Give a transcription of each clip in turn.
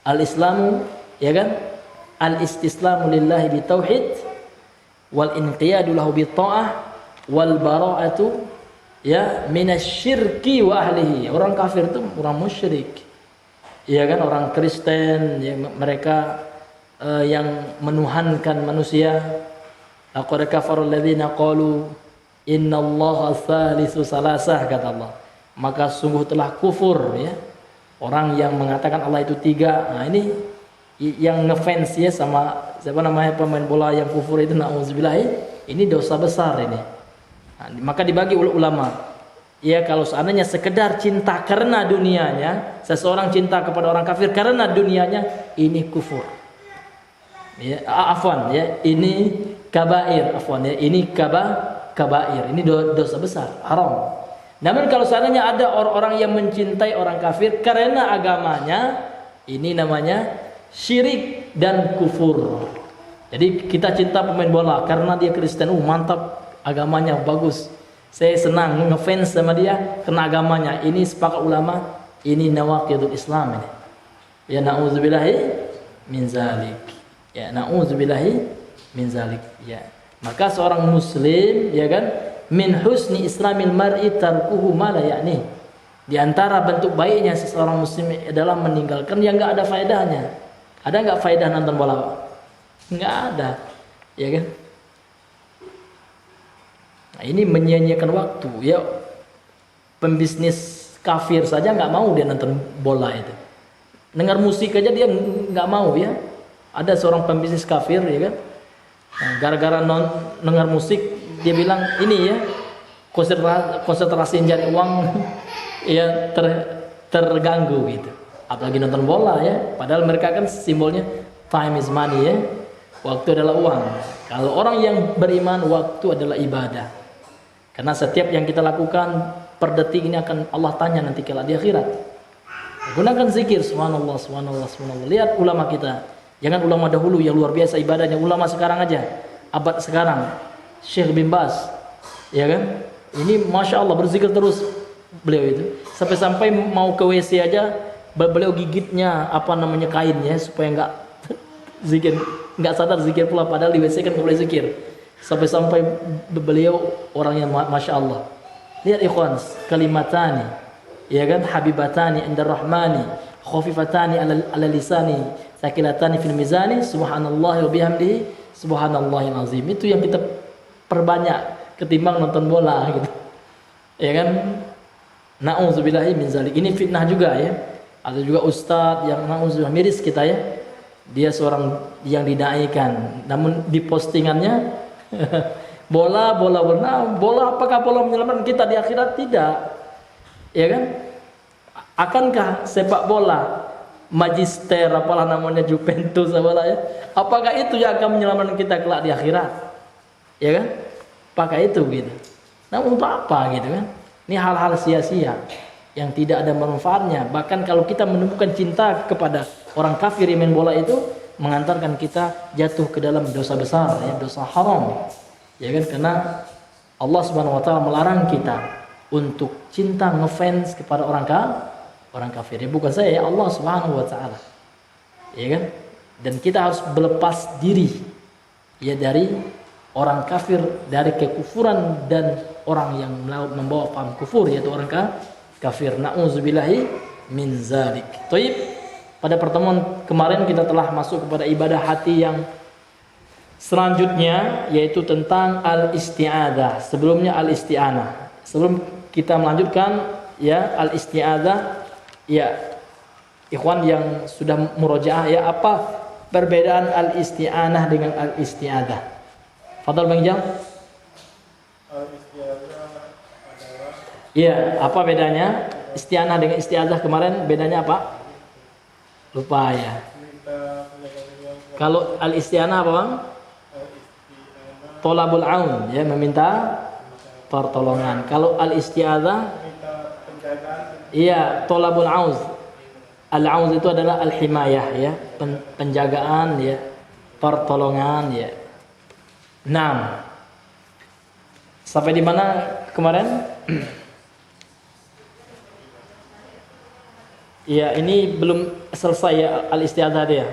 Al-Islamu, ya kan? Al-istislamu lillahi bitauhid wal inqiyadu lahu bitta'ah wal bara'atu ya minasyirki wa ahlihi. Orang kafir itu orang musyrik. Ya kan, orang Kristen ya, mereka yang menuhankan manusia. Laqad kafara alladziina qalu innallaha tsalitsu salasah, kata Allah. Maka sungguh telah kufur ya orang yang mengatakan Allah itu tiga. Nah, ini yang ngefans ya sama siapa namanya pemain bola yang kufur itu, nauzubillah, ini dosa besar ini. Nah, maka dibagi ulama. Ya, kalau seandainya sekedar cinta karena dunianya, seseorang cinta kepada orang kafir karena dunianya, ini kufur. Ya, afwan ya, ini kabair, afwan ya, ini kabair, ini dosa besar, haram. Namun kalau seandainya ada orang-orang yang mencintai orang kafir karena agamanya, ini namanya syirik dan kufur. Jadi kita cinta pemain bola karena dia Kristen, mantap, agamanya bagus, saya senang ngefans sama dia karena agamanya. Ini sepakat ulama, ini nawaqidul Islam ini. Ya na'udzubillahi min zalik. Ya na'udzubillahi min zalik. Ya. Maka seorang muslim, ya kan, min husni islamil mar'i tarkuhu ma la ya'ni. Di antara bentuk baiknya seseorang muslim adalah meninggalkan yang enggak ada faedahnya. Ada enggak faedah nonton bola, Pak? Enggak ada. Ya kan? Nah, ini menyia-nyiakan waktu. Ya, pembisnis kafir saja nggak mau dia nonton bola itu. Dengar musik aja dia nggak mau ya. Ada seorang pembisnis kafir ya kan. Nah, gara-gara dengar musik dia bilang ini ya konsentrasi mencari uang ya terganggu gitu. Apalagi nonton bola ya. Padahal mereka kan simbolnya time is money ya. Waktu adalah uang. Kalau orang yang beriman, waktu adalah ibadah. Karena setiap yang kita lakukan per detik ini akan Allah tanya nanti kelak di akhirat. Gunakan zikir, subhanallah, subhanallah, subhanallah. Lihat ulama kita. Jangan ulama dahulu yang luar biasa ibadahnya. Ulama sekarang aja, abad sekarang, Syekh bin Baz, ya kan? Ini masya Allah berzikir terus beliau itu. Sampai-sampai mau ke WC aja, beliau gigitnya apa namanya kainnya supaya nggak zikir, nggak sadar zikir pula. Padahal di WC kan nggak boleh zikir. Sampai-sampai beliau orang yang masya Allah. Lihat ikhwan, kalimatani, ya kan, habibatani indar rahmani, khafifatani ala lisani, sakilatani fil mizani, subhanallah wa bihamdihi, subhanallahil azim. Itu yang kita perbanyak ketimbang nonton bola gitu. Ya kan? Na'udzubillahi min zalik. Ini fitnah juga ya. Ada juga ustadz yang na'udzubillah miris kita ya. Dia seorang yang didaikan, namun di postingannya bola apakah bola menyelamatkan kita di akhirat? Tidak, ya kan? Akankah sepak bola magister apalah namanya Juventus apalah ya, apakah itu yang akan menyelamatkan kita kelak di akhirat? Ya kan? Apakah itu gitu? Nah, untuk apa gitu kan? Ini hal-hal sia-sia yang tidak ada manfaatnya. Bahkan kalau kita menemukan cinta kepada orang kafir yang main bola itu, mengantarkan kita jatuh ke dalam dosa besar ya, dosa haram. Ya kan, karena Allah Subhanahu wa taala melarang kita untuk cinta ngefans kepada orang kafir. Ya, bukan saya, ya Allah Subhanahu wa taala. Ya kan? Dan kita harus berlepas diri ya dari orang kafir, dari kekufuran dan orang yang membawa paham kufur, yaitu orang kafir. Na'udzubillahi min zalik. Baik. Pada pertemuan kemarin kita telah masuk kepada ibadah hati yang selanjutnya, yaitu tentang al-isti'adzah. Sebelumnya al-isti'anah. Sebelum kita melanjutkan ya al-isti'adzah, ya ikhwan yang sudah murojaah, ya apa perbedaan al-isti'anah dengan al-isti'adzah? Fadhal Bang Jam. Al-isti'adzah adalah, ya, apa bedanya isti'anah dengan isti'adzah? Kemarin bedanya apa? Lupa ya. Kalau al-isti'anah apa Bang? Tolabul aun, ya, meminta pertolongan. Kalau al-isti'adzah, iya, tolabul auz. Al-auz itu adalah al-himayah, ya, penjagaan, ya, pertolongan, ya. 6. Sampai di mana kemarin? Ya, ini belum selesai ya al-isti'adzah dia.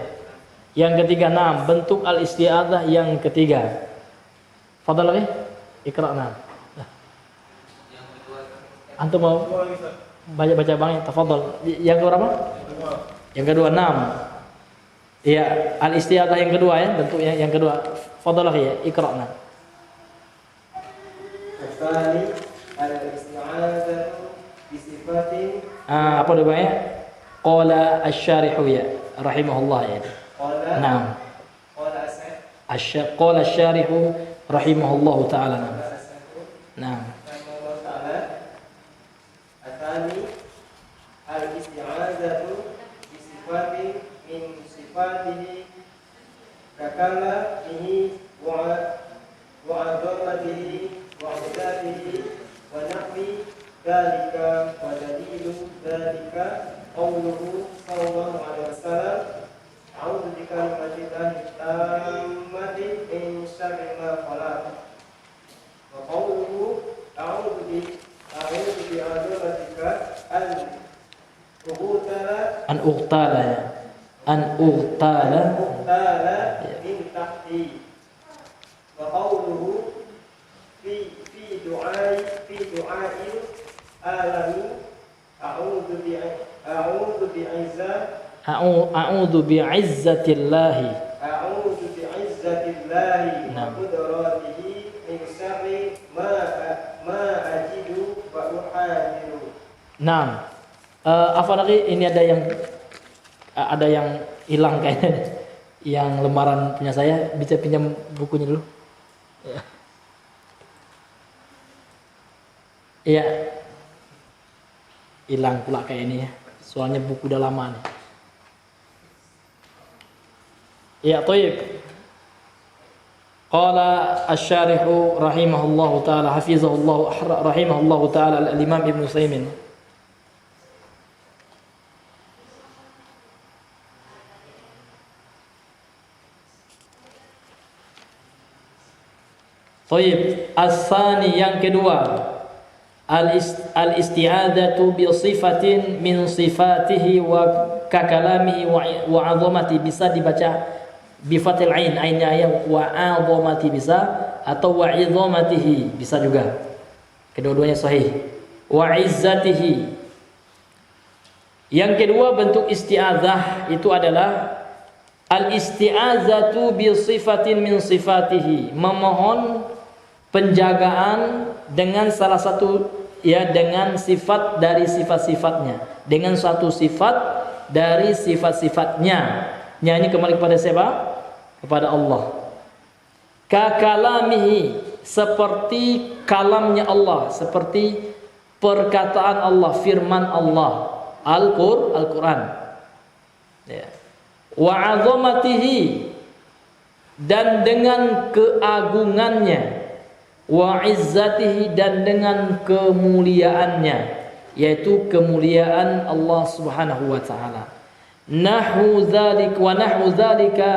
Yang ketiga, naam, bentuk al-isti'adzah yang ketiga. Fadhal lagi? Iqra' naam. Antum mau baca banyak, tafadhal. Yang keberapa? Yang kedua, naam. Ya, al-isti'adzah yang kedua ya, bentuknya yang kedua. Fadhal lagi ya, iqra' naam. Al-thani al-isti'adzatu bi sifatin. Apa namanya? Qala asy-syarihu ya, rahimahullah ya. Qala. Naam. Qala asy. Qala asy-syarihu rahimahullah taala. Naam. Rahimahullah taala. Al-thani al-isti'adzatu bi sifatin min sifatihi kakalamihi wa 'azamatihi wa 'idatihi wa nahwi dzalika wa dalilu dzalika qawluhu sallallahu alaihi wasallam a'udzu bikalimatillahi tammati min syarri ma khalaq wa qawluhu a'udzu bi azamatika An uqtala ya. An uqtala min tahti wa qawluhu fi du'ai alami a'udzu bi'izzatillahi wa qudratihi min syarri ma ajidu wa uhadiru. Naam. Apa lagi? Ini ada yang hilang kayaknya. Yang lembaran punya saya, bisa pinjam bukunya dulu. Iya. Hilang pula kayak ini ya. Soalnya buku udah lama nih. Ya, thayyib. Qala asy-syarihu rahimahullahu taala hafizahullah rahimahullahu taala al-Imam Ibnu Utsaimin. Thayyib, as-tsani yang kedua, al-isti'adzatu bi sifatin min sifatihi wa kakalamihi wa 'azamati, bisa dibaca bi fathil ain, ainnya ya, wa 'azamati bisa, atau wa 'izamatihi bisa juga. Kedua-duanya sahih. Wa 'izzatihi. Yang kedua bentuk isti'adzah itu adalah al-isti'adzatu bi sifatin min sifatihi, memohon penjagaan dengan salah satu ya, dengan sifat dari sifat-sifatnya, dengan suatu sifat dari sifat-sifatnya. Ini kembali kepada siapa? Kepada Allah. Kakalamihi, seperti kalamnya Allah, seperti perkataan Allah, firman Allah, Al-Quran. Ya. Wa 'azamatihi, dan dengan keagungannya, wa 'izzatihi, dan dengan kemuliaannya, yaitu kemuliaan Allah Subhanahu wa taala. Nahwu dzalik wa nahwu dzalika,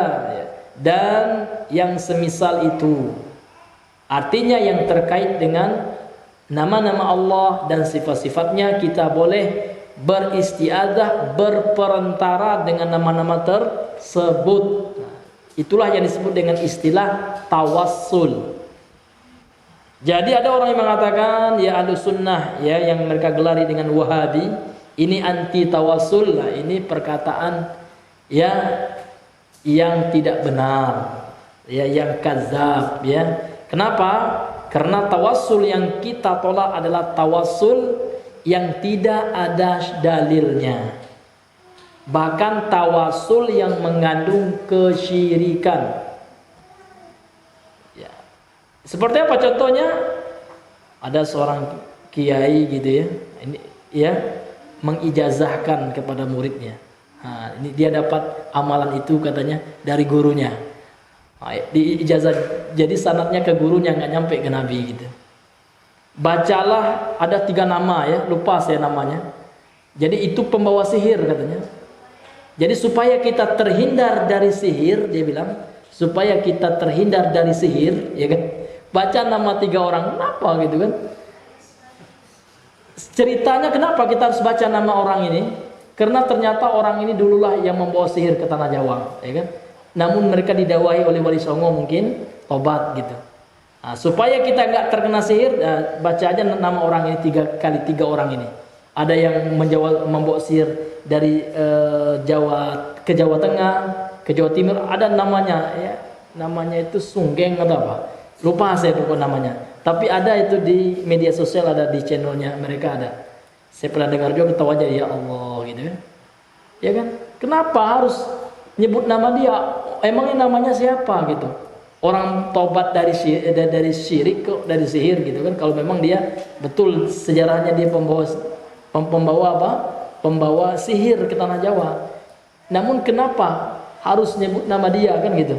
dan yang semisal itu. Artinya yang terkait dengan nama-nama Allah dan sifat-sifatnya, kita boleh beristiadzah, berperantara dengan nama-nama tersebut. Itulah yang disebut dengan istilah tawassul. Jadi ada orang yang mengatakan ya Ahlus Sunnah ya, yang mereka gelari dengan Wahabi, ini anti tawassul. Nah, ini perkataan ya yang tidak benar, ya yang kadzab ya. Kenapa? Karena tawassul yang kita tolak adalah tawassul yang tidak ada dalilnya. Bahkan tawassul yang mengandung kesyirikan. Seperti apa contohnya? Ada seorang kiai gitu ya, ini ya mengijazahkan kepada muridnya. Nah, ini dia dapat amalan itu katanya dari gurunya. Nah, di ijazah, jadi sanadnya ke gurunya, nggak nyampe ke Nabi gitu. Bacalah, ada 3 nama ya, lupa saya namanya. Jadi itu pembawa sihir katanya. Jadi supaya kita terhindar dari sihir, dia bilang, supaya kita terhindar dari sihir, ya kan? Baca nama 3 orang, kenapa gitu kan? Ceritanya kenapa kita harus baca nama orang ini? Karena ternyata orang ini dululah yang membawa sihir ke tanah Jawa, ya kan? Namun mereka didakwahi oleh Wali Songo mungkin tobat gitu. Nah, supaya kita nggak terkena sihir, baca aja nama orang ini 3 kali 3 orang ini. Ada yang membawa sihir dari Jawa ke Jawa Tengah, ke Jawa Timur, ada namanya ya. Namanya itu Sunggeng atau apa? Lupa saya pokok namanya. Tapi ada itu di media sosial, ada di channelnya mereka ada. Saya pernah dengar juga, ketawa aja, ya Allah gitu kan. Ya kan? Kenapa harus nyebut nama dia? Emangnya namanya siapa gitu? Orang tobat dari syirik kok, dari sihir gitu kan. Kalau memang dia betul sejarahnya dia pembawa apa? Pembawa sihir ke tanah Jawa. Namun kenapa harus nyebut nama dia kan gitu?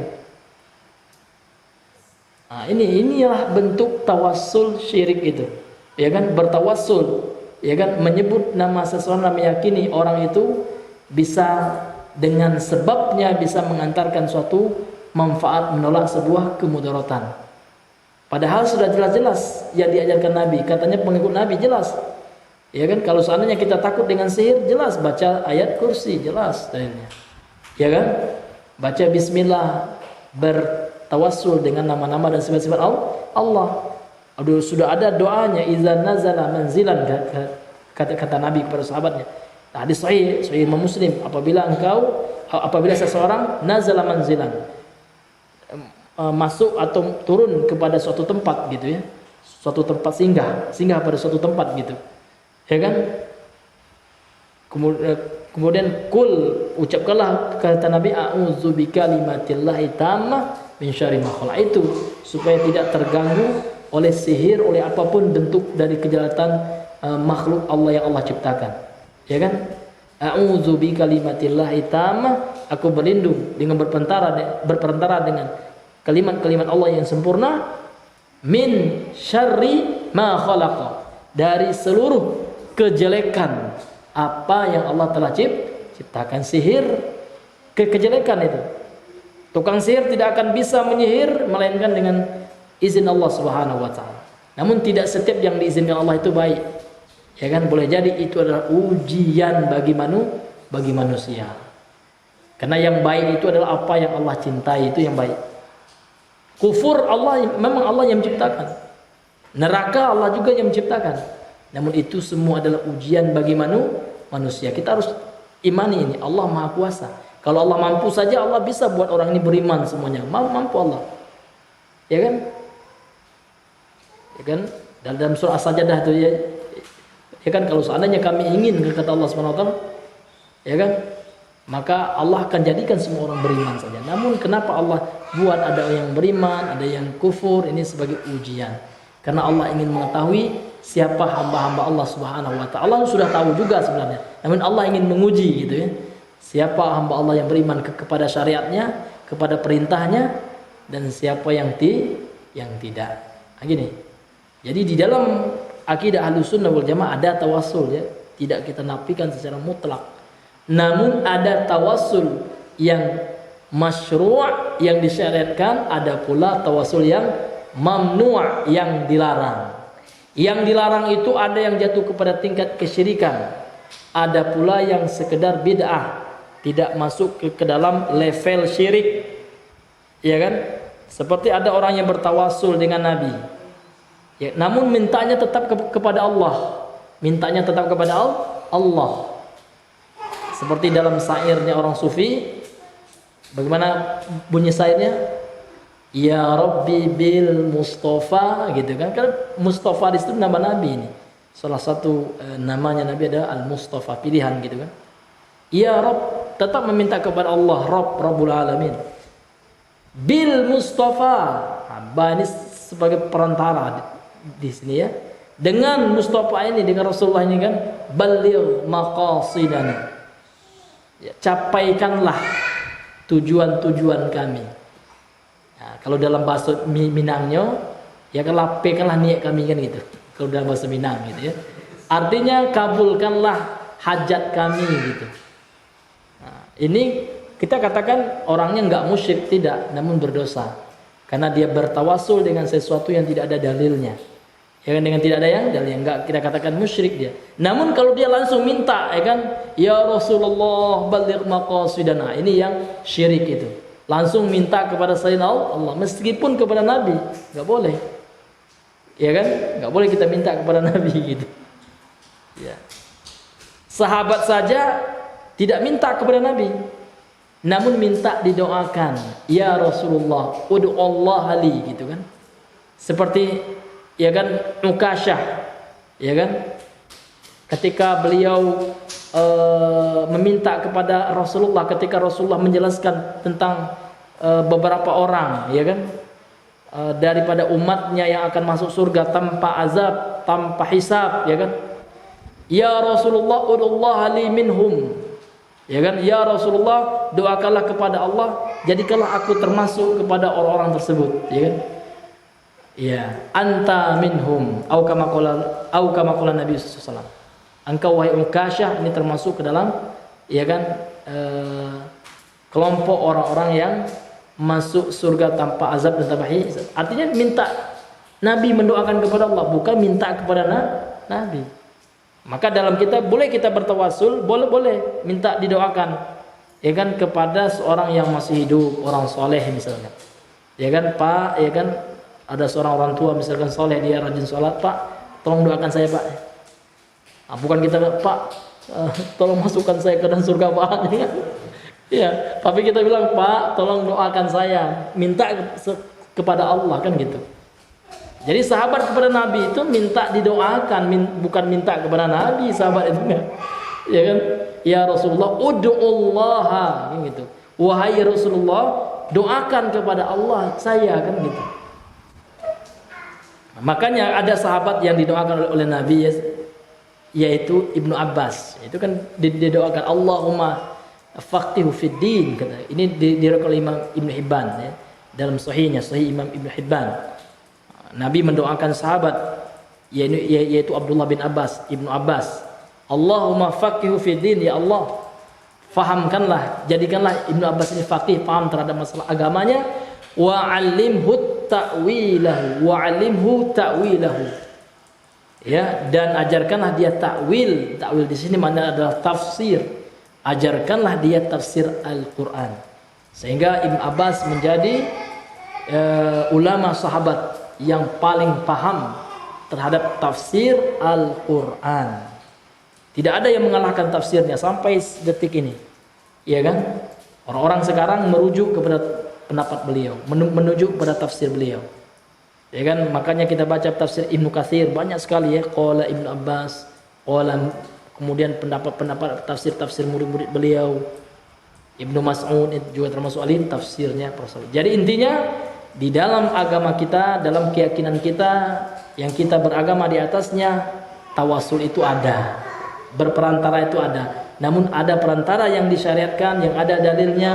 Nah, inilah bentuk tawassul syirik itu. Ya kan, bertawassul. Ya kan, menyebut nama seseorang, meyakini orang itu bisa dengan sebabnya bisa mengantarkan suatu manfaat, menolak sebuah kemudaratan. Padahal sudah jelas-jelas yang diajarkan Nabi, katanya pengikut Nabi jelas. Ya kan, kalau seandainya kita takut dengan sihir, jelas baca ayat kursi, jelas dalilnya. Ya kan? Baca bismillah, bertawassul dengan nama-nama dan sifat-sifat Allah. Aduh, sudah ada doanya, iza nazala manzilan, kata Nabi kepada sahabatnya. Hadis sahih Imam Muslim, apabila seseorang nazala manzilan, masuk atau turun kepada suatu tempat gitu ya. Suatu tempat singgah pada suatu tempat gitu. Ya kan? Kemudian ucapkanlah kata Nabi, a'udzu bikalimatillahi tammah min syarri ma khalaq, itu supaya tidak terganggu oleh sihir, oleh apapun bentuk dari kejahatan makhluk Allah yang Allah ciptakan. Ya kan? A'udzu bikalimatillahi tammah, aku berlindung dengan berperantara dengan kalimat-kalimat Allah yang sempurna, min syarri ma khalaqa, dari seluruh kejelekan apa yang Allah telah ciptakan. Sihir, kejelekan itu. Tukang sihir tidak akan bisa menyihir melainkan dengan izin Allah Subhanahu wa taala. Namun tidak setiap yang diizinkan Allah itu baik. Ya kan, boleh jadi itu adalah ujian bagi manusia. Karena yang baik itu adalah apa yang Allah cintai, itu yang baik. Kufur memang Allah yang menciptakan. Neraka Allah juga yang menciptakan. Namun itu semua adalah ujian bagi manusia. Kita harus imani ini, Allah Maha Kuasa. Kalau Allah mampu saja, Allah bisa buat orang ini beriman semuanya. Mampu Allah. Ya kan? Ya kan? Dalam surah As-Sajdah itu ya kan, kalau seandainya kami ingin, kata Allah SWT, ya kan, maka Allah akan jadikan semua orang beriman saja. Namun kenapa Allah buat ada yang beriman, ada yang kufur? Ini sebagai ujian. Karena Allah ingin mengetahui siapa hamba-hamba Allah Subhanahu wa taala. Allah sudah tahu juga sebenarnya. Namun Allah ingin menguji gitu ya. Siapa hamba Allah yang beriman kepada syariatnya, kepada perintahnya, dan siapa yang tidak. Nah, gini. Jadi di dalam akidah Ahlussunnah wal Jamaah ada tawassul ya, tidak kita nafikan secara mutlak. Namun ada tawassul yang masyru', yang disyariatkan, ada pula tawassul yang mamnu', yang dilarang. Yang dilarang itu ada yang jatuh kepada tingkat kesyirikan, ada pula yang sekedar bid'ah, tidak masuk ke dalam level syirik. Ya kan? Seperti ada orang yang bertawassul dengan Nabi. Ya, namun mintanya tetap kepada Allah. Mintanya tetap kepada Allah. Seperti dalam syairnya orang sufi, bagaimana bunyi syairnya? Ya Rabbi bil Mustafa, gitu kan? Kan Mustafa di situ nama Nabi ini. Salah satu namanya Nabi adalah Al-Mustafa, pilihan gitu kan. Ya Rabb, tetap meminta kepada Allah, Rabbul Alamin. Bil Mustafa, Ba ini sebagai perantara di sini ya. Dengan Mustafa ini, dengan Rasulullah ini kan, baligh maqasidana. Ya, capaikanlah tujuan-tujuan kami. Nah, kalau dalam bahasa Minangnya, ya kan lapaikanlah niat kami kan gitu. Kalau dalam bahasa Minang gitu ya. Artinya kabulkanlah hajat kami gitu. Nah, ini kita katakan orangnya enggak musyrik, tidak, namun berdosa. Karena dia bertawassul dengan sesuatu yang tidak ada dalilnya. Ya kan, dengan tidak ada yang dalil, enggak kita katakan musyrik dia. Namun kalau dia langsung minta, ya kan, ya Rasulullah baligh maqasidana, ini yang syirik itu. Langsung minta kepada selain Allah, meskipun kepada Nabi, enggak boleh. Ya kan? Enggak boleh kita minta kepada Nabi gitu. Ya. Sahabat saja tidak minta kepada Nabi, namun minta didoakan, ya Rasulullah ud'u Allah li, gitu kan. Seperti ya kan Ukasyah, ya kan, ketika beliau meminta kepada Rasulullah ketika Rasulullah menjelaskan tentang beberapa orang, ya kan, daripada umatnya yang akan masuk surga tanpa azab, tanpa hisab, ya kan. Ya Rasulullah ud'ullah li minhum, ya kan, ya Rasulullah doakanlah kepada Allah, jadikanlah aku termasuk kepada orang-orang tersebut, ya kan. Ya, anta minhum au kama qala Nabi sallallahu alaihi wasallam. Engkau wahai Ukasyah ini termasuk ke dalam, ya kan, kelompok orang-orang yang masuk surga tanpa azab dan tanpa hisab. Artinya minta Nabi mendoakan kepada Allah, bukan minta kepada Nabi. Maka dalam kita boleh kita bertawasul, boleh minta didoakan, ya kan, kepada seorang yang masih hidup, orang soleh misalnya. Ya kan, Pak, ya kan, ada seorang orang tua misalkan soleh, dia rajin sholat, Pak tolong doakan saya Pak. Nah, bukan kita Pak tolong masukkan saya ke dalam surga Pak. Ya, tapi kita bilang Pak tolong doakan saya, minta kepada Allah kan gitu. Jadi sahabat kepada Nabi itu minta didoakan, bukan minta kepada Nabi, sahabat itu kan. Ya kan, ya Rasulullah ud'ullaha gitu. Wahai Rasulullah doakan kepada Allah saya, kan gitu. Makanya ada sahabat yang didoakan oleh Nabi, yaitu Ibnu Abbas. Itu kan didoakan Allahumma faqihu fid din, kata. Ini diriwayatkan oleh Imam Ibnu Hibban, ya, dalam sahihnya, sahih Imam Ibnu Hibban. Nabi mendoakan sahabat yaitu Abdullah bin Abbas, Ibnu Abbas. Allahumma faqihu fid din, ya Allah, fahamkanlah, jadikanlah Ibnu Abbas ini faqih, paham terhadap masalah agamanya. Wa 'allimhu ta'wilahu, wa 'allimhu ta'wilahu. Ya, dan ajarkanlah dia ta'wil. Ta'wil di sini maknanya adalah tafsir. Ajarkanlah dia tafsir Al-Qur'an. Sehingga Ibnu Abbas menjadi ulama sahabat yang paling paham terhadap tafsir Al-Qur'an. Tidak ada yang mengalahkan tafsirnya sampai detik ini. Iya kan? Orang-orang sekarang merujuk kepada pendapat beliau, menuju kepada tafsir beliau. Ya kan, makanya kita baca tafsir Ibnu Katsir banyak sekali, ya, qala Ibnu Abbas, qala, kemudian pendapat tafsir murid-murid beliau. Ibnu Mas'ud itu juga termasuk ahli tafsirnya. Jadi intinya di dalam agama kita, dalam keyakinan kita yang kita beragama di atasnya, tawasul itu ada, berperantara itu ada. Namun ada perantara yang disyariatkan, yang ada dalilnya,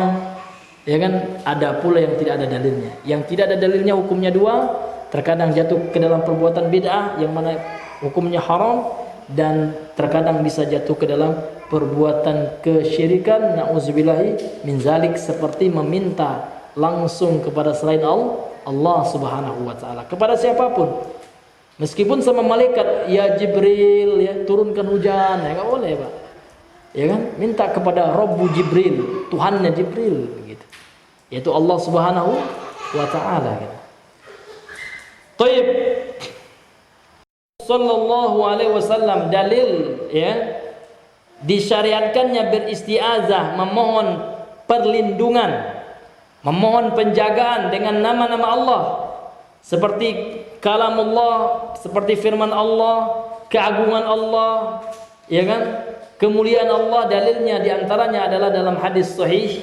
ya kan, ada pula yang tidak ada dalilnya. Yang tidak ada dalilnya hukumnya dua, terkadang jatuh ke dalam perbuatan bid'ah yang mana hukumnya haram, dan terkadang bisa jatuh ke dalam perbuatan kesyirikan, na'udzubillahi min zalik, seperti meminta langsung kepada selain Allah Subhanahu wa taala, kepada siapapun. Meskipun sama malaikat, ya Jibril, ya turunkan hujan, ya enggak boleh, Pak. Ya kan? Minta kepada Rabbu Jibril, Tuhannya Jibril gitu. Yaitu Allah Subhanahu wa taala gitu. Taib. Sallallahu alaihi wasallam, dalil, ya, disyariatkannya beristiazah, memohon perlindungan, memohon penjagaan dengan nama-nama Allah, seperti kalamullah, seperti firman Allah, keagungan Allah, ya kan, kemuliaan Allah. Dalilnya diantaranya adalah dalam hadis sahih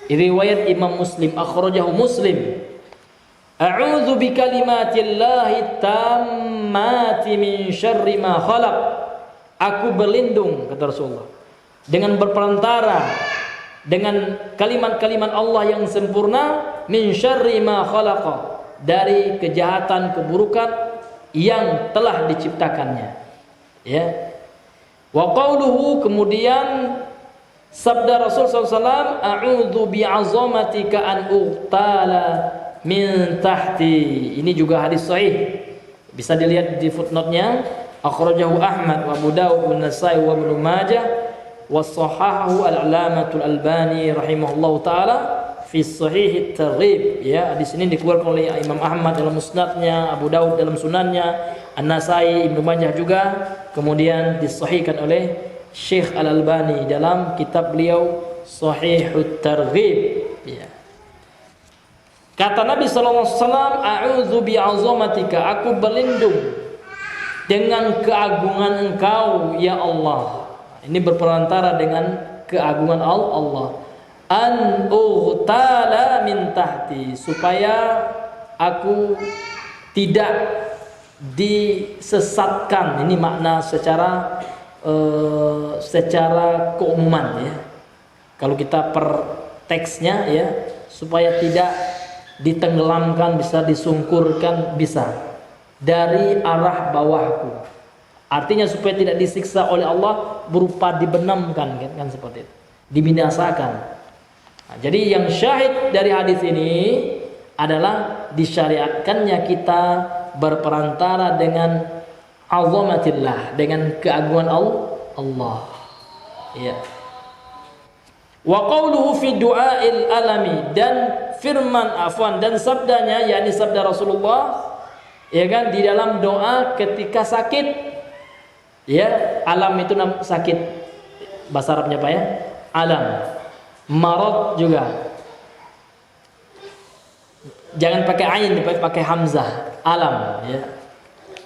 riwayat Imam Muslim, akhrajahu Muslim. A'udzu bikalimatillahi tammati min syarri ma khalaq. Aku berlindung, kata Rasulullah, dengan berperantara dengan kalimat-kalimat Allah yang sempurna, min syarri ma khalaqa, dari kejahatan, keburukan yang telah diciptakannya. Ya. Wa qauluhu, kemudian sabda Rasul SAW, a'udzu bi'azamatika an uqtala min tahti. Ini juga hadis sahih Bisa dilihat di footnote-nya, akhrajahu Ahmad wa Abu Dawud wa Nasa'i wa Ibnu Majah wa sahahahu al-'Allamatul Albani rahimahullahu taala fi Shahih at-Targhib. Ya, di sini dikeluarkan oleh Imam Ahmad dalam musnadnya, Abu Dawud dalam sunannya, An-Nasai, Ibnu Majah juga, kemudian disahihkan oleh Syekh Al-Albani dalam kitab beliau Shahihut Targhib. Ya. Kata Nabi sallallahu alaihi wasallam, "A'udzu bi'azamatika," aku berlindung dengan keagungan Engkau ya Allah. Ini berperantara dengan keagungan Allah. An ughtala min tahti, supaya aku tidak disesatkan. Ini makna secara keumuman ya. Kalau kita per teksnya ya, supaya tidak ditenggelamkan, bisa disungkurkan, bisa dari arah bawahku. Artinya supaya tidak disiksa oleh Allah berupa dibenamkan kan seperti itu, dibinasakan. Nah, jadi yang syahid dari hadis ini adalah disyariatkannya kita berperantara dengan azamatillah, dengan keagungan Allah. Ya. Wa qawluhu fi du'ail alami, dan firman dan sabdanya, yakni sabda Rasulullah ya kan, di dalam doa ketika sakit. Ya, alam itu sakit. Bahasa Arabnya apa ya? Alam. Marad juga. Jangan pakai ain, pakai hamzah. Alam ya.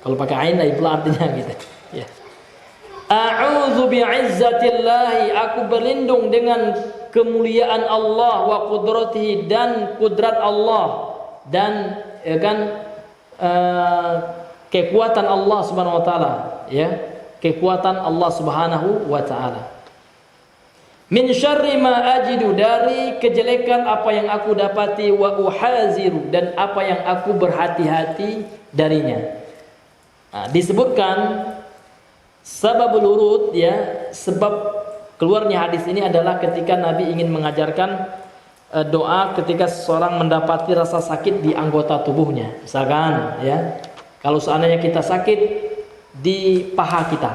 Kalau pakai ain itu artinya gitu. Ya. A'udzu bi'izzatillahi, aku berlindung dengan kemuliaan Allah, wa qudratihi, dan kudrat Allah, dan ya kan kekuatan Allah Subhanahu wa taala, ya. Kekuatan Allah Subhanahu wa taala. Min syarri ma ajidu, dari kejelekan apa yang aku dapati, wa uhaziru, dan apa yang aku berhati-hati darinya. Nah, disebutkan sababul urud ya, sebab keluarnya hadis ini adalah ketika Nabi ingin mengajarkan doa ketika seseorang mendapati rasa sakit di anggota tubuhnya. Misalkan ya, kalau seandainya kita sakit di paha kita,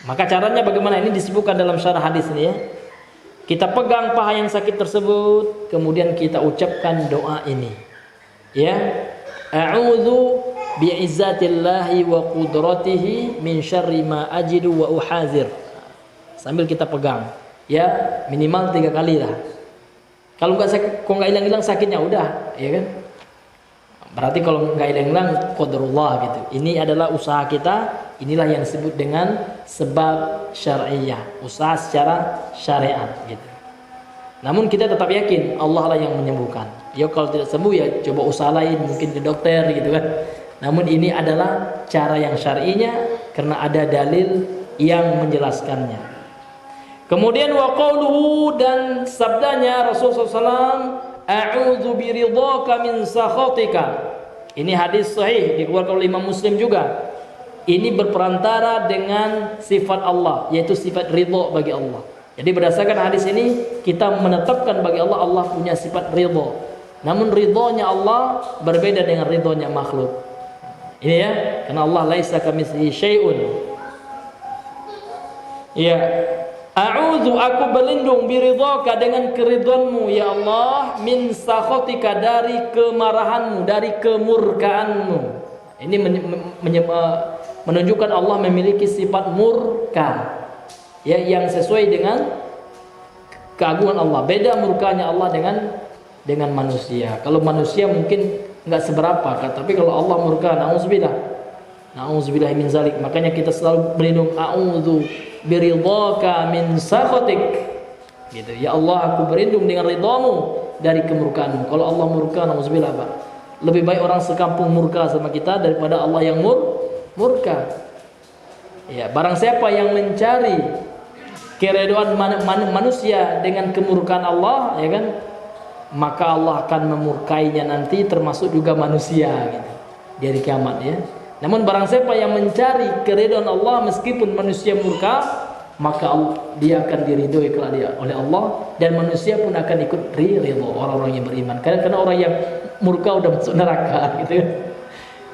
maka caranya bagaimana? Ini disebutkan dalam syarah hadis ini ya. Kita pegang paha yang sakit tersebut, kemudian kita ucapkan doa ini. Ya. A'udzu bi'izzatillahi wa qudratihi min syarri ma ajidu wa uhazir. Sambil kita pegang. Ya, minimal 3 kali lah. Kalau nggak hilang-hilang sakitnya udah, ya kan? Berarti kalau nggak hilang-hilang qadarullah gitu. Ini adalah usaha kita. Inilah yang disebut dengan sebab syar'iyyah, usaha secara syariat gitu. Namun kita tetap yakin Allah lah yang menyembuhkan. Ya kalau tidak sembuh ya coba usaha lain, mungkin ke dokter gitu kan. Namun ini adalah cara yang syar'inya karena ada dalil yang menjelaskannya. Kemudian wa qauluhu, dan sabdanya Rasulullah SAW, a'udzu biridhaka min sakhatika. Ini hadis sahih dikeluarkan oleh Imam Muslim juga. Ini berperantara dengan sifat Allah, yaitu sifat ridho bagi Allah. Jadi berdasarkan hadis ini kita menetapkan bagi Allah, Allah punya sifat ridho. Namun ridhonya Allah berbeda dengan ridhonya makhluk. Ini ya, karena Allah laisa kamitslihi syai'un. Ya, a'udzu, aku berlindung biridhaka, dengan keridhoanmu ya Allah, min sakhatika, dari kemarahanmu, dari kemurkaanmu. Ini menunjukkan Allah memiliki sifat murka, ya, yang sesuai dengan keagungan Allah. Beda murkanya Allah dengan manusia. Kalau manusia mungkin nggak seberapa, tapi kalau Allah murka, na'udzubillah min zalik. Makanya kita selalu berlindung, a'udzu biridhaka min sakhatik, gitu. Ya Allah, aku berlindung dengan ridhamu dari kemurkaanmu. Kalau Allah murka, na'udzubillah, Pak. Lebih baik orang sekampung murka sama kita daripada Allah yang murka. Ya, barang siapa yang mencari keridhaan manusia dengan kemurkaan Allah, ya kan, maka Allah akan memurkainya nanti, termasuk juga manusia gitu, di hari kiamat ya. Namun barang siapa yang mencari keridhaan Allah meskipun manusia murka, maka dia akan diridhoi oleh Allah, dan manusia pun akan ikut ridho, orang-orang yang beriman. Karena orang yang murka udah masuk neraka gitu.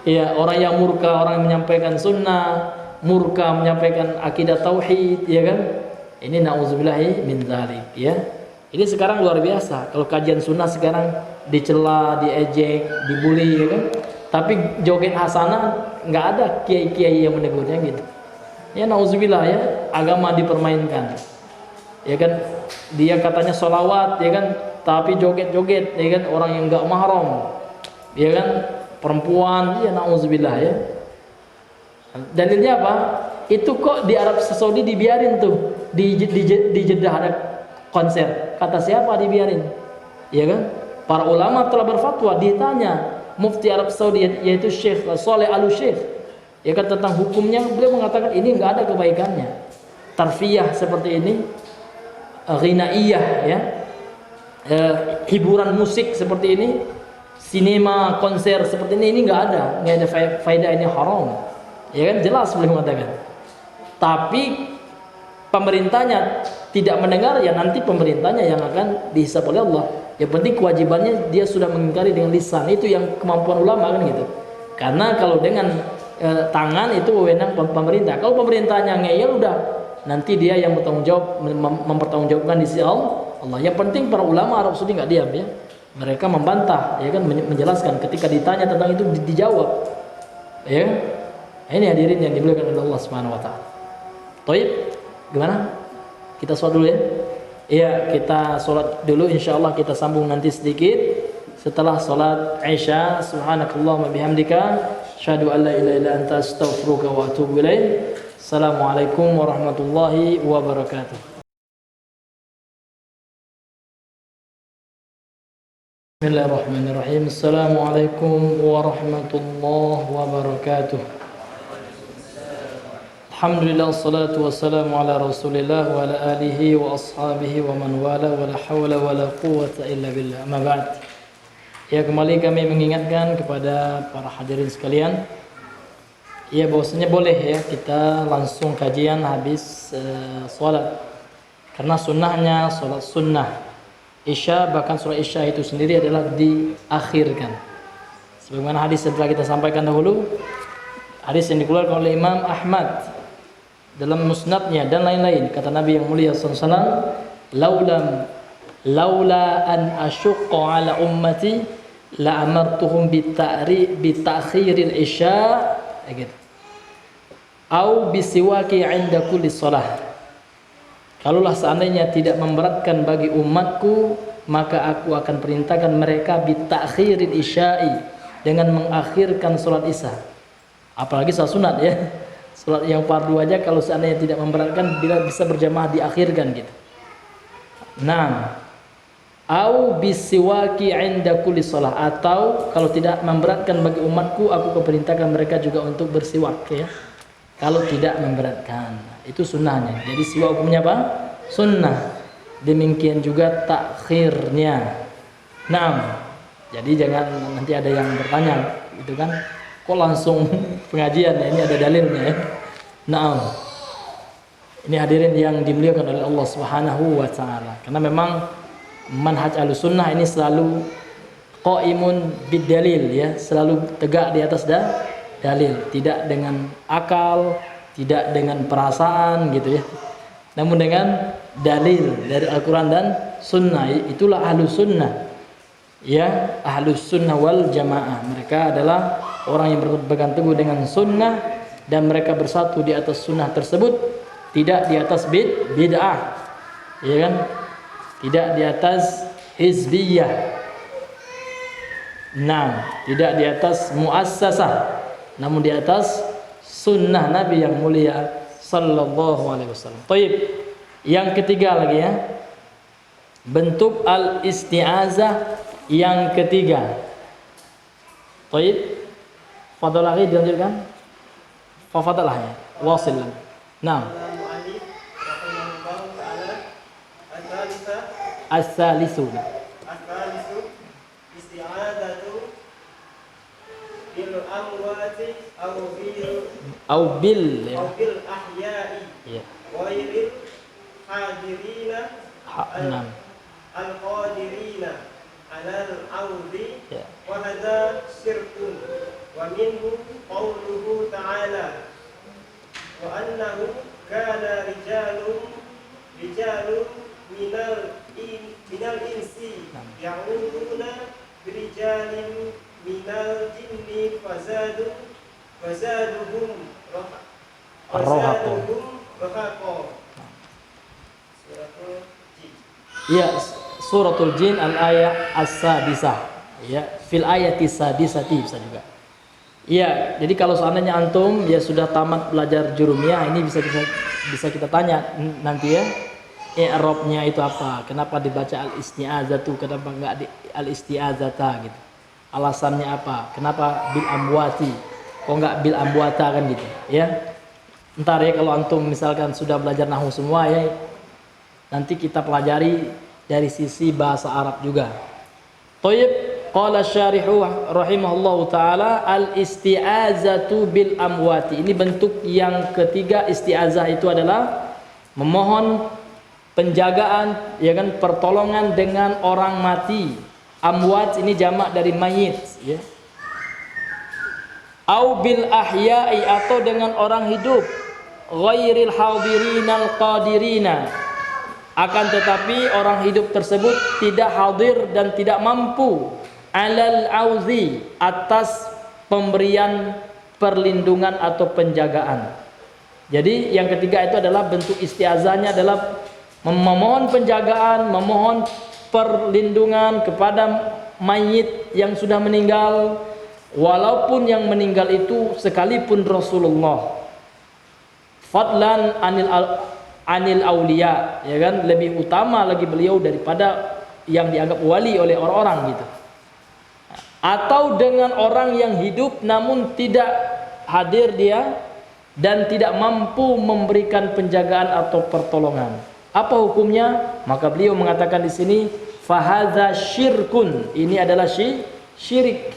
Ya, orang yang murka, orang yang menyampaikan sunnah, murka menyampaikan akidah tauhid, ya kan? Ini nauzubillahi min dzalik, ya. Ini sekarang luar biasa. Kalau kajian sunnah sekarang dicela, diejek, dibully, ya kan? Tapi joget hasanah nggak ada kiai-kiai yang menegurnya gitu. Ya nauzubillah ya, agama dipermainkan. Ya kan? Dia katanya sholawat, ya kan? Tapi joget-joget, ya kan? Orang yang nggak mahram, ya kan? Perempuan, ya nauzubillah ya. Dalilnya apa? Itu kok di Arab Saudi dibiarin tuh, di Jeddah ada konser. Kata siapa dibiarin? Ya kan? Para ulama telah berfatwa, ditanya Mufti Arab Saudi yaitu Syekh Saleh Al-Syekh, ya kan, tentang hukumnya, beliau mengatakan ini enggak ada kebaikannya. Tarfiyah seperti ini, ghinaiyah ya. Hiburan musik seperti ini, sinema, konser seperti ini enggak ada faedah, ini haram. Ya kan, jelas beliau mengatakan. Tapi pemerintahnya tidak mendengar, ya nanti pemerintahnya yang akan dihisab oleh Allah. Yang penting kewajibannya dia sudah mengingkari dengan lisan. Itu yang kemampuan ulama kan gitu. Karena kalau dengan tangan itu wewenang pemerintah. Kalau pemerintahnya ngeyel, udah nanti dia yang bertanggung jawab, mempertanggungjawabkan di sisi Allah. Yang penting para ulama Arab Saudi nggak diam ya. Mereka membantah, ya kan, menjelaskan. Ketika ditanya tentang itu dijawab. Ya. Ini hadirin yang dimuliakan oleh Allah Subhanahu wa taala. Baik, gimana? Kita sholat dulu ya. Iya, kita sholat dulu, insyaallah kita sambung nanti sedikit setelah sholat Isya. Subhanakallahumma bihamdika asyhadu an la ilaha illa anta astaghfiruka wa atubu ilaik. Assalamualaikum warahmatullahi wabarakatuh. Bismillahirrahmanirrahim. Assalamualaikum warahmatullahi wabarakatuh. Alhamdulillah, wassalatu wassalamu ala rasulillah wa ala alihi wa ashabihi wa man wala wa la hawla wa la quwwata illa billah. Amma ba'd. Ya, kembali kami mengingatkan kepada para hadirin sekalian, ya bahwasanya boleh ya kita langsung kajian habis sholat. Karena sunnahnya sholat sunnah Isya, bahkan sholat Isya itu sendiri adalah diakhirkan. Sebagaimana hadis yang telah kita sampaikan dahulu, hadis yang dikeluarkan oleh Imam Ahmad dalam musnadnya dan lain-lain, kata Nabi yang mulia sallallahu alaihi wasallam, laula an asyqa ala ummati la amartuhum bitakhiril isya gitu, au bisiwaki 'inda kulli shalah. Kalaulah seandainya tidak memberatkan bagi umatku, maka aku akan perintahkan mereka bitakhiril isya'i, dengan mengakhirkan salat Isya. Apalagi salat sunat ya. Salat yang fardu aja kalau seandainya tidak memberatkan, bila bisa berjamaah diakhirkan gitu. Nah, au bisiwaki 'inda kulli shalah, atau kalau tidak memberatkan bagi umatku, aku keperintahkan mereka juga untuk bersiwak ya. Kalau tidak memberatkan, itu sunnahnya. Jadi siwak hukumnya apa? Sunnah. Demikian juga takhirnya. Nah, jadi jangan nanti ada yang bertanya gitu kan, kok langsung pengajian ya? Ini ada dalilnya ya. Nah, ini hadirin yang dimuliakan oleh Allah Subhanahu wa taala. Karena memang manhaj Ahlussunnah ini selalu qaimun bid dalil ya, selalu tegak di atas dalil, tidak dengan akal, tidak dengan perasaan gitu ya. Namun dengan dalil dari Al-Qur'an dan Sunnah. Itulah Ahlussunnah. Ya, Ahlussunnah wal Jamaah. Mereka adalah orang yang berpegang teguh dengan sunnah, dan mereka bersatu di atas sunnah tersebut, tidak di atas bid'ah, ya kan? Tidak di atas hizbiyah. Nah, tidak di atas muassasah, namun di atas sunnah Nabi yang mulia sallallahu alaihi wasallam. Baik. Yang ketiga lagi ya. Bentuk al-isti'azah yang ketiga. Baik. Fadal lagi dilanjutkan. Fafadalah ya. Wasil. Nah. As-salisu. Isti'adzatu bil amwati au bil ya. Au bil ahya'i. Ya. Ghairil hadirina al-qadirina alal audi ya. wa hadza syirkun wa minhu qawluhu ta'ala wa annahu kana rijalun minal insi ya'uduna birijalin minal jinni fazaduhum rahaqa. Ya, suratul jin al-ayat as-sadisah. Ya, fil ayati sadisati bisa juga. Iya, jadi kalau seandainya antum ya sudah tamat belajar jurumiyah, ini bisa kita tanya nanti ya. I'rabnya itu apa? Kenapa dibaca al-isti'azatu? Kenapa enggak al-isti'azata gitu? Alasannya apa? Kenapa bil amwati? Kok enggak bil amwata kan gitu, ya? Ntar ya kalau antum misalkan sudah belajar nahwu semua ya, nanti kita pelajari dari sisi bahasa Arab juga. Thayyib, qala syarihu rahimahullahu taala al-isti'azatu bil amwati. Ini bentuk yang ketiga. Isti'azah itu adalah memohon penjagaan, ya kan, pertolongan dengan orang mati. Amwat ini jamak dari mayit, ya. Au bil ahya'i, atau dengan orang hidup. Ghairil hadirinal qadirina, akan tetapi orang hidup tersebut tidak hadir dan tidak mampu alal auzi, atas pemberian perlindungan atau penjagaan. Jadi yang ketiga itu adalah bentuk isti'azahnya adalah memohon penjagaan, memohon perlindungan kepada mayit yang sudah meninggal, walaupun yang meninggal itu sekalipun Rasulullah. Fadlan anil aulia, ya kan, lebih utama lagi beliau daripada yang dianggap wali oleh orang-orang gitu. Atau dengan orang yang hidup namun tidak hadir dia dan tidak mampu memberikan penjagaan atau pertolongan. Apa hukumnya? Maka beliau mengatakan di sini fahadza syirkun, ini adalah syirik.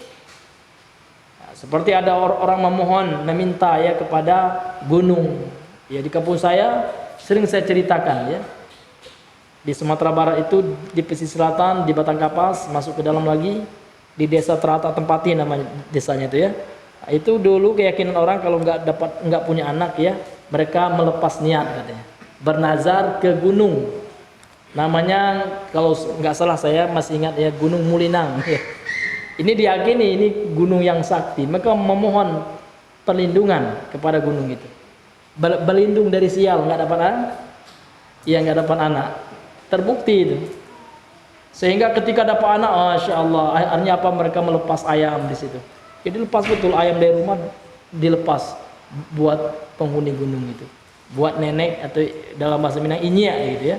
Seperti ada orang memohon, meminta ya kepada gunung. Ya, di kampung saya sering saya ceritakan ya. Di Sumatera Barat itu, di pesisir selatan, di Batang Kapas, masuk ke dalam lagi, di desa Terata Tempati namanya desanya itu ya. Itu dulu keyakinan orang kalau nggak punya anak ya, mereka melepas niat katanya, bernazar ke gunung. Namanya kalau nggak salah saya masih ingat ya, Gunung Mulinang. Ya. Ini diyakini ini gunung yang sakti, maka memohon perlindungan kepada gunung itu. Berlindung dari sial, nggak dapat anak, ya nggak dapat anak, terbukti itu. Sehingga ketika dapat anak, masya Allah, akhirnya apa, mereka melepas ayam di situ. Jadi lepas betul ayam dari rumah, dilepas buat penghuni gunung itu, buat nenek atau dalam bahasa Minang inya gitu ya.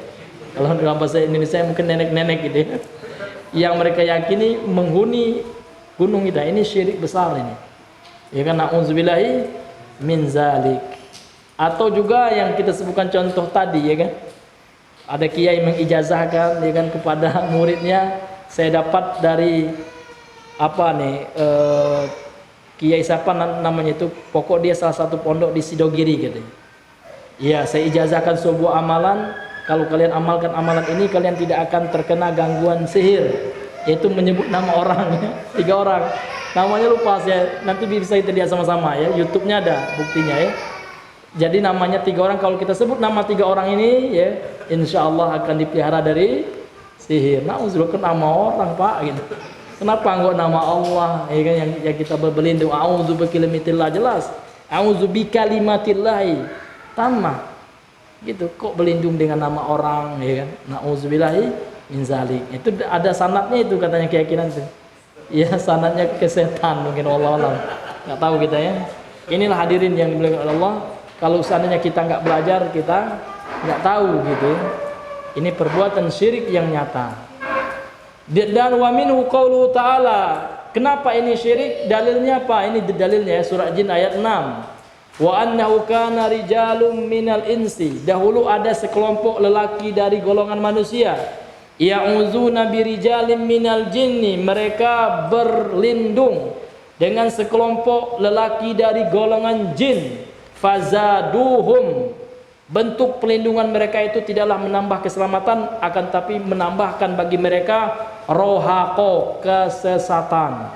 Kalau dalam bahasa Indonesia mungkin nenek-nenek gitu ya. Yang mereka yakini menghuni gunung itu, ini syirik besar ini. Ya kan, na'udzubillahi min zalik. Atau juga yang kita sebutkan contoh tadi ya kan, ada kiai mengijazahkan ya kan kepada muridnya, saya dapat dari apa nih kiai siapa namanya itu, pokok dia salah satu pondok di Sidogiri gitu. Ya, saya ijazahkan sebuah amalan, kalau kalian amalkan amalan ini kalian tidak akan terkena gangguan sihir, yaitu menyebut nama orang ya, 3 orang. Namanya lupa saya, nanti bisa kita lihat sama-sama ya, YouTube-nya ada buktinya ya. Jadi namanya 3 orang, kalau kita sebut nama 3 orang ini ya, insya Allah akan dipelihara dari sihir. Nah, usulkan nama orang pak gitu. Kenapa enggak nama Allah ya kan, yang kita berlindung, a'udzu bikalimatillah, jelas. A'udzu bikalimatillah tamah. Gitu, kok berlindung dengan nama orang ya kan. Na'udzubillahi min zalik. Itu ada sanadnya itu katanya keyakinan itu. Ya, sanadnya ke setan mungkin, wallahu alam. Enggak tahu kita ya. Inilah hadirin yang dimuliakan oleh Allah. Kalau seandainya kita nggak belajar, kita nggak tahu gitu. Ini perbuatan syirik yang nyata. Dan wa minhu qauluhu ta'ala. Kenapa ini syirik? Dalilnya apa? Ini dalilnya surah Jin ayat 6. Wa annahu kana rijalun minal insi. Dahulu ada sekelompok lelaki dari golongan manusia. Ya'uzuna birijalin minal jinni. Mereka berlindung dengan sekelompok lelaki dari golongan jin. Fazaduhum, bentuk pelindungan mereka itu tidaklah menambah keselamatan, akan tapi menambahkan bagi mereka rohaqo, kesesatan.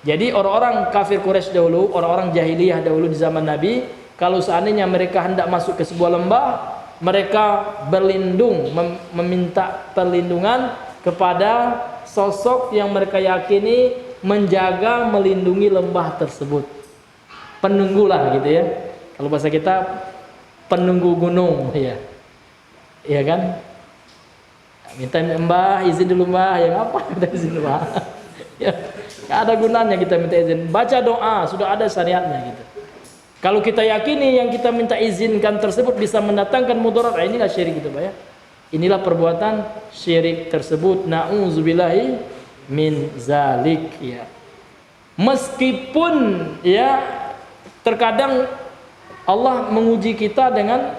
Jadi orang-orang kafir Quraisy dahulu, orang-orang jahiliyah dahulu di zaman Nabi, kalau seandainya mereka hendak masuk ke sebuah lembah, mereka berlindung, meminta perlindungan kepada sosok yang mereka yakini menjaga, melindungi lembah tersebut. Penunggu lah gitu ya. Kalau bahasa kita penunggu gunung, ya. Iya kan? Minta Mbah izin dulu Mbah, ya apa minta izin Mbah. Ya, gak ada gunanya kita minta izin. Baca doa, sudah ada syariatnya gitu. Kalau kita yakini yang kita minta izinkan tersebut bisa mendatangkan mudarat, inilah syirik gitu Pak ya. Inilah perbuatan syirik tersebut. Na'udzubillahi min zalik ya. Meskipun ya terkadang Allah menguji kita dengan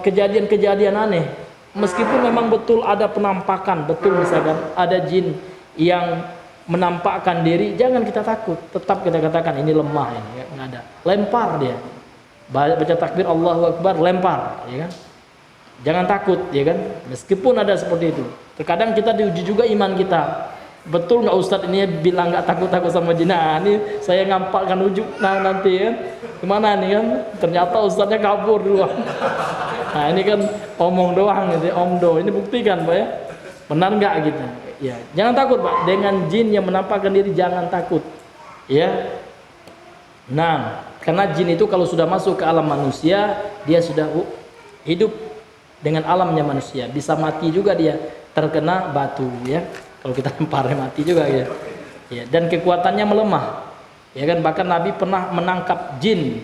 kejadian-kejadian aneh. Meskipun memang betul ada penampakan, betul misalkan ada jin yang menampakkan diri, jangan kita takut. Tetap kita katakan ini lemah ini, ya, nggak ada. Lempar dia. Baca takbir Allahu Akbar, lempar, ya kan? Jangan takut, ya kan? Meskipun ada seperti itu. Terkadang kita diuji juga iman kita. Betul nggak Ustadz ini bilang nggak takut-takut sama jin? Nah, ini saya ngampakkan ujuk nanti kan. Gimana nih kan? Ternyata Ustadznya kabur duluan. Nah ini kan omong doang gitu, omdo. Ini buktikan Pak ya. Benar nggak gitu? Ya, jangan takut Pak. Dengan jin yang menampakkan diri jangan takut. Ya. Nah, karena jin itu kalau sudah masuk ke alam manusia, dia sudah hidup dengan alamnya manusia. Bisa mati juga dia terkena batu ya. Kalau kita lempar mati juga ya. Ya, dan kekuatannya melemah. Ya kan, bahkan Nabi pernah menangkap jin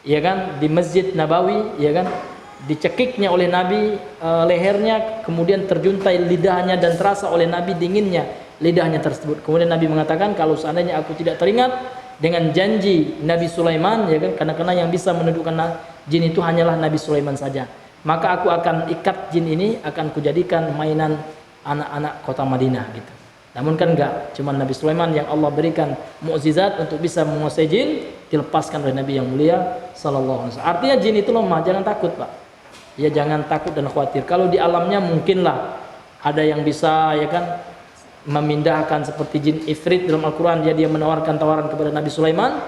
ya kan di Masjid Nabawi ya kan. Dicekiknya oleh Nabi lehernya, kemudian terjuntai lidahnya dan terasa oleh Nabi dinginnya lidahnya tersebut. Kemudian Nabi mengatakan, kalau seandainya aku tidak teringat dengan janji Nabi Sulaiman ya kan, karena yang bisa menundukkan jin itu hanyalah Nabi Sulaiman saja, maka aku akan ikat jin ini, akan kujadikan mainan anak-anak kota Madinah gitu. Namun kan enggak, cuma Nabi Sulaiman yang Allah berikan mukjizat untuk bisa menguasai jin, dilepaskan oleh Nabi yang mulia sallallahu alaihi wasallam. Artinya jin itu lemah, jangan takut Pak. Ya jangan takut dan khawatir. Kalau di alamnya mungkinlah ada yang bisa ya kan memindahkan seperti jin Ifrit dalam Al-Quran, dia menawarkan tawaran kepada Nabi Sulaiman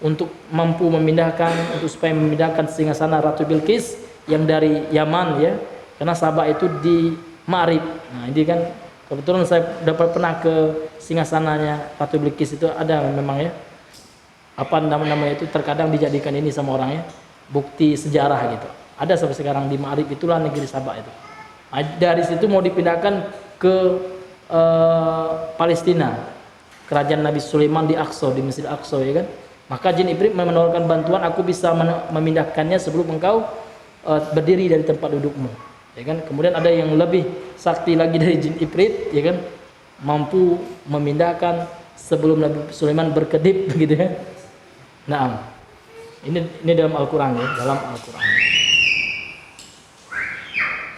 untuk mampu memindahkan, untuk supaya memindahkan singgasana Ratu Bilqis yang dari Yaman ya, karena Sabah itu di Ma'rib. Nah ini kan kebetulan saya dapat pernah ke singgasananya Ratu Bilqis, itu ada memang ya apa namanya itu, terkadang dijadikan ini sama orang ya bukti sejarah gitu. Ada sampai sekarang di Ma'rib, itulah negeri Sabah itu. Dari situ mau dipindahkan ke Palestina, kerajaan Nabi Sulaiman di Aqsa, di Masjid Aqsa ya kan. Maka jin Ifrit menawarkan bantuan, aku bisa memindahkannya sebelum engkau berdiri dari tempat dudukmu ya kan. Kemudian ada yang lebih sakti lagi dari jin Ifrit ya kan, mampu memindahkan sebelum Nabi Sulaiman berkedip begitu ya. Nah, ini dalam Al-Qur'an ya, dalam Al-Qur'an.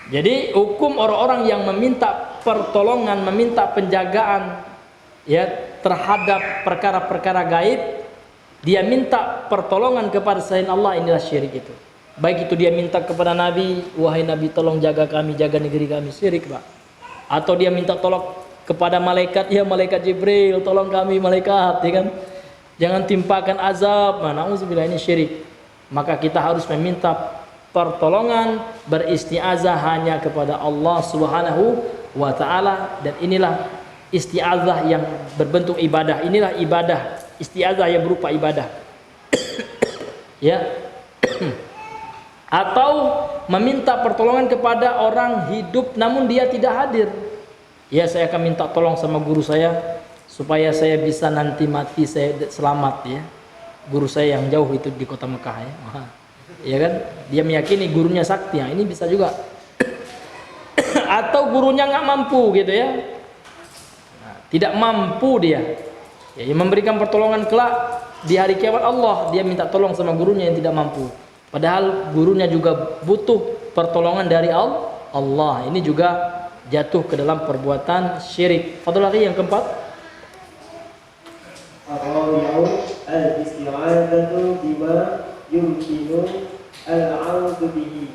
Jadi hukum orang-orang yang meminta pertolongan, meminta penjagaan ya terhadap perkara-perkara gaib, dia minta pertolongan kepada selain Allah, inilah syirik itu. Baik itu dia minta kepada Nabi, wahai Nabi tolong jaga kami, jaga negeri kami, syirik Pak. Atau dia minta tolong kepada malaikat, ya malaikat Jibril tolong kami malaikat ya kan. Jangan timpakan azab. Nah, na'udzubillah, ini syirik. Maka kita harus meminta pertolongan, beristiazah hanya kepada Allah Subhanahu wa taala, dan inilah istiazah yang berbentuk ibadah. Inilah ibadah, istiazah yang berupa ibadah. Ya. Atau meminta pertolongan kepada orang hidup namun dia tidak hadir. Ya, saya akan minta tolong sama guru saya supaya saya bisa nanti mati saya selamat ya. Guru saya yang jauh itu di kota Mekah ya. Ya kan, dia meyakini gurunya sakti, ya, ini bisa juga. Atau gurunya nggak mampu gitu ya, nah, tidak mampu dia ya, yang memberikan pertolongan kelak di hari kiamat Allah, dia minta tolong sama gurunya yang tidak mampu, padahal gurunya juga butuh pertolongan dari Allah. Ini juga jatuh ke dalam perbuatan syirik. Fadl lagi yang keempat, al-isti'adzatu bima yumkinu al-'audu bihi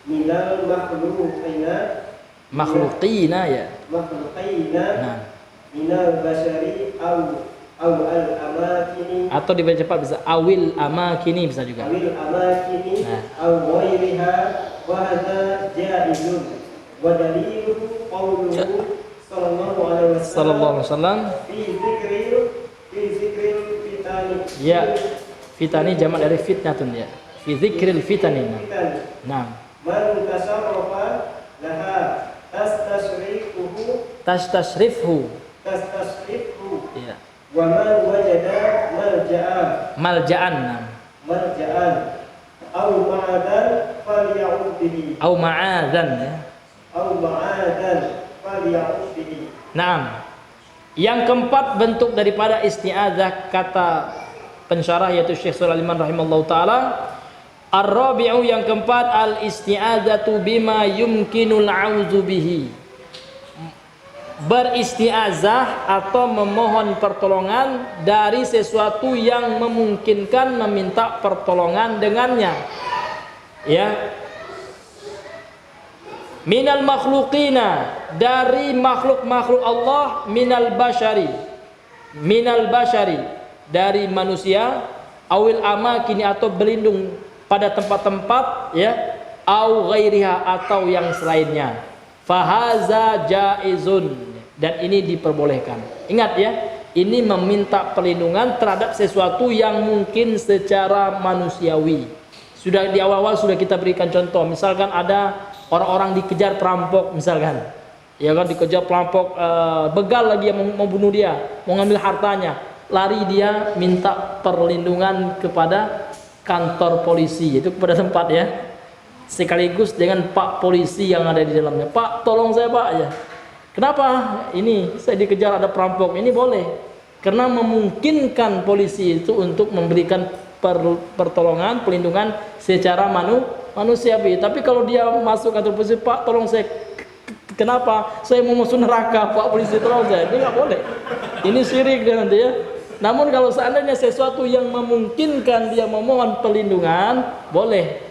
minal makhluqina makhluqina ya. makhluqina Nah, minal bashari au al-amakini Atau dibaca cepat bisa awil amakini bisa juga. awil amakini Nah. au ghairiha wa hadza jaizun wa daliluhu qawluhu sallallahu alaihi Sallallahu wasallam alaihi wasallam. fi zikril fitani Ya, fitani jamak dari fitnatun ya. Fi dzikril fitani. fitani Nah, man tasarrafa laha tastasrifuhu tastasrifhu. Ya. wa man wajada Malja'an. Nah. malja'an au ma'adan falya'ud bihi Au ma'adzan ya. au ma'adan falya'ud bihi. Naam. Yang keempat bentuk daripada isti'adzah kata pensyarah yaitu Syekh Sulaiman rahimallahu taala, ar-rabi'u yang keempat al-isti'adzatu bima yumkinul 'auzu bihi. Beristi'adzah atau memohon pertolongan dari sesuatu yang memungkinkan meminta pertolongan dengannya. Ya. Minal makhluqina, dari makhluk-makhluk Allah, minal bashari dari manusia, awil amakini atau berlindung pada tempat-tempat ya, au ghairiha atau yang selainnya. Fahaza jaizun, dan ini diperbolehkan. Ingat ya, ini meminta perlindungan terhadap sesuatu yang mungkin secara manusiawi. Sudah di awal-awal sudah kita berikan contoh, misalkan ada orang-orang dikejar perampok misalkan, ya kan, dikejar perampok, begal lagi yang mau bunuh dia, mau ngambil hartanya, lari dia minta perlindungan kepada kantor polisi, itu kepada tempat ya, sekaligus dengan Pak polisi yang ada di dalamnya. Pak, tolong saya Pak ya. Kenapa? Ini saya dikejar ada perampok. Ini boleh, karena memungkinkan polisi itu untuk memberikan pertolongan, perlindungan secara manusiawi. Tapi kalau dia masuk kantor polisi, Pak tolong saya, kenapa? Saya mau masuk neraka, Pak polisi tolong saya. Ini nggak boleh. Ini syirik dia nanti ya. Namun kalau seandainya sesuatu yang memungkinkan dia memohon perlindungan, boleh.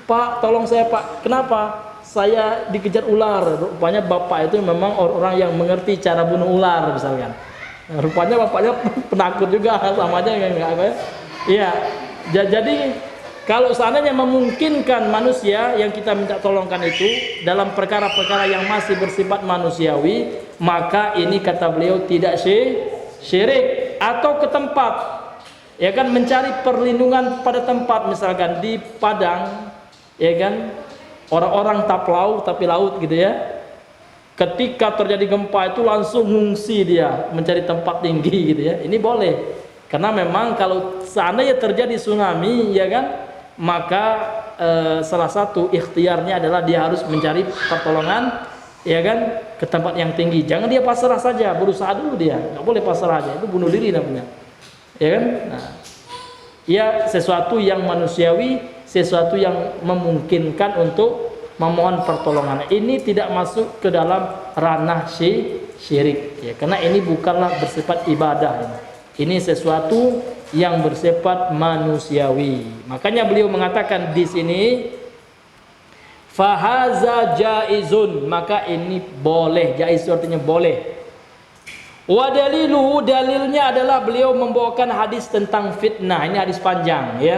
Pak tolong saya Pak, kenapa? Saya dikejar ular. Rupanya bapak itu memang orang yang mengerti cara bunuh ular misalkan. Nah, rupanya bapaknya penakut juga, sama aja enggak apa ya. Iya. Jadi kalau seandainya memungkinkan manusia yang kita minta tolongkan itu dalam perkara-perkara yang masih bersifat manusiawi, maka ini kata beliau tidak syirik. Atau ke tempat, ya kan, mencari perlindungan pada tempat, misalkan di padang, ya kan, orang-orang tapi laut gitu ya. Ketika terjadi gempa itu langsung ngungsi dia mencari tempat tinggi gitu ya. Ini boleh, karena memang kalau seandainya terjadi tsunami, ya kan, maka salah satu ikhtiarnya adalah dia harus mencari pertolongan, ya kan, ke tempat yang tinggi. Jangan dia pasrah saja, berusaha dulu dia. Nggak boleh pasrah aja, itu bunuh diri namanya, ya kan. Nah, ya sesuatu yang manusiawi, sesuatu yang memungkinkan untuk memohon pertolongan. Ini tidak masuk ke dalam ranah syirik, ya, karena ini bukanlah bersifat ibadah. Ini sesuatu yang bersifat manusiawi. Makanya beliau mengatakan di sini, fahaza jaizun, maka ini boleh. Jaiz artinya boleh. Wa daliluhu, dalilnya adalah beliau membawakan hadis tentang fitnah. Ini hadis panjang ya.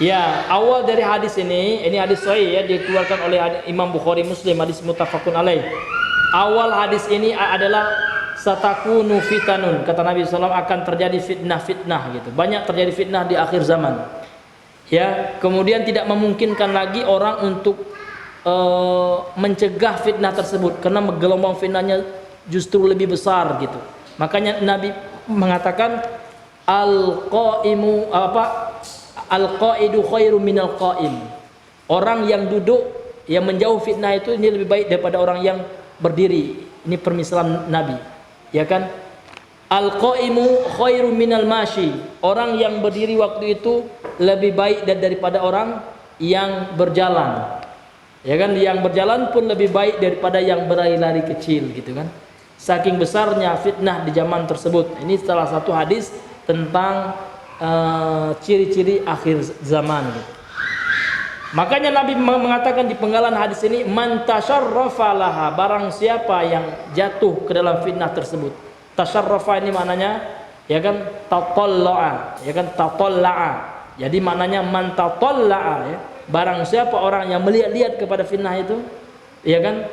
Ya, awal dari hadis ini hadis sahih ya, dikeluarkan oleh Imam Bukhari Muslim, hadis muttafaqun alaih. Awal hadis ini adalah satakunu fitanun, kata Nabi SAW, akan terjadi fitnah-fitnah gitu. Banyak terjadi fitnah di akhir zaman. Ya, kemudian tidak memungkinkan lagi orang untuk mencegah fitnah tersebut, karena gelombang fitnahnya justru lebih besar gitu. Makanya Nabi mengatakan al-qaidu khairu minal qaim. Orang yang duduk, yang menjauh fitnah itu ini lebih baik daripada orang yang berdiri. Ini permisalan Nabi, ya kan? Al-qaimu khairu minal mashi. Orang yang berdiri waktu itu lebih baik daripada orang yang berjalan. Ya kan, yang berjalan pun lebih baik daripada yang berlari-lari kecil gitu kan. Saking besarnya fitnah di zaman tersebut. Ini salah satu hadis tentang ciri-ciri akhir zaman gitu. Makanya Nabi mengatakan di penggalan hadis ini, man tasyarrafa laha, barang siapa yang jatuh ke dalam fitnah tersebut. Tasyarrafa ini maknanya ya kan tatalla'a, ya kan tatalla'a. Jadi maknanya man tatalla'a, ya. Barang siapa orang yang melihat-lihat kepada fitnah itu, ya kan,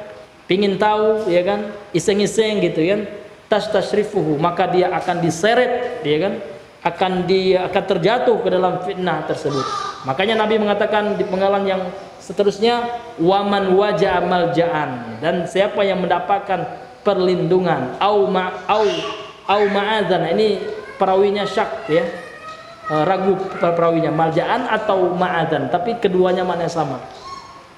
pingin tahu, ya kan, iseng-iseng gitu kan, tasrifuhu, maka dia akan diseret, ya kan, akan terjatuh ke dalam fitnah tersebut. Makanya Nabi mengatakan di penggalan yang seterusnya, waman waja'a malja'an, dan siapa yang mendapatkan perlindungan au ma'adzan. Ini perawinya syak, ya, ragu perawinya malja'an atau ma'adzan, tapi keduanya maknanya sama.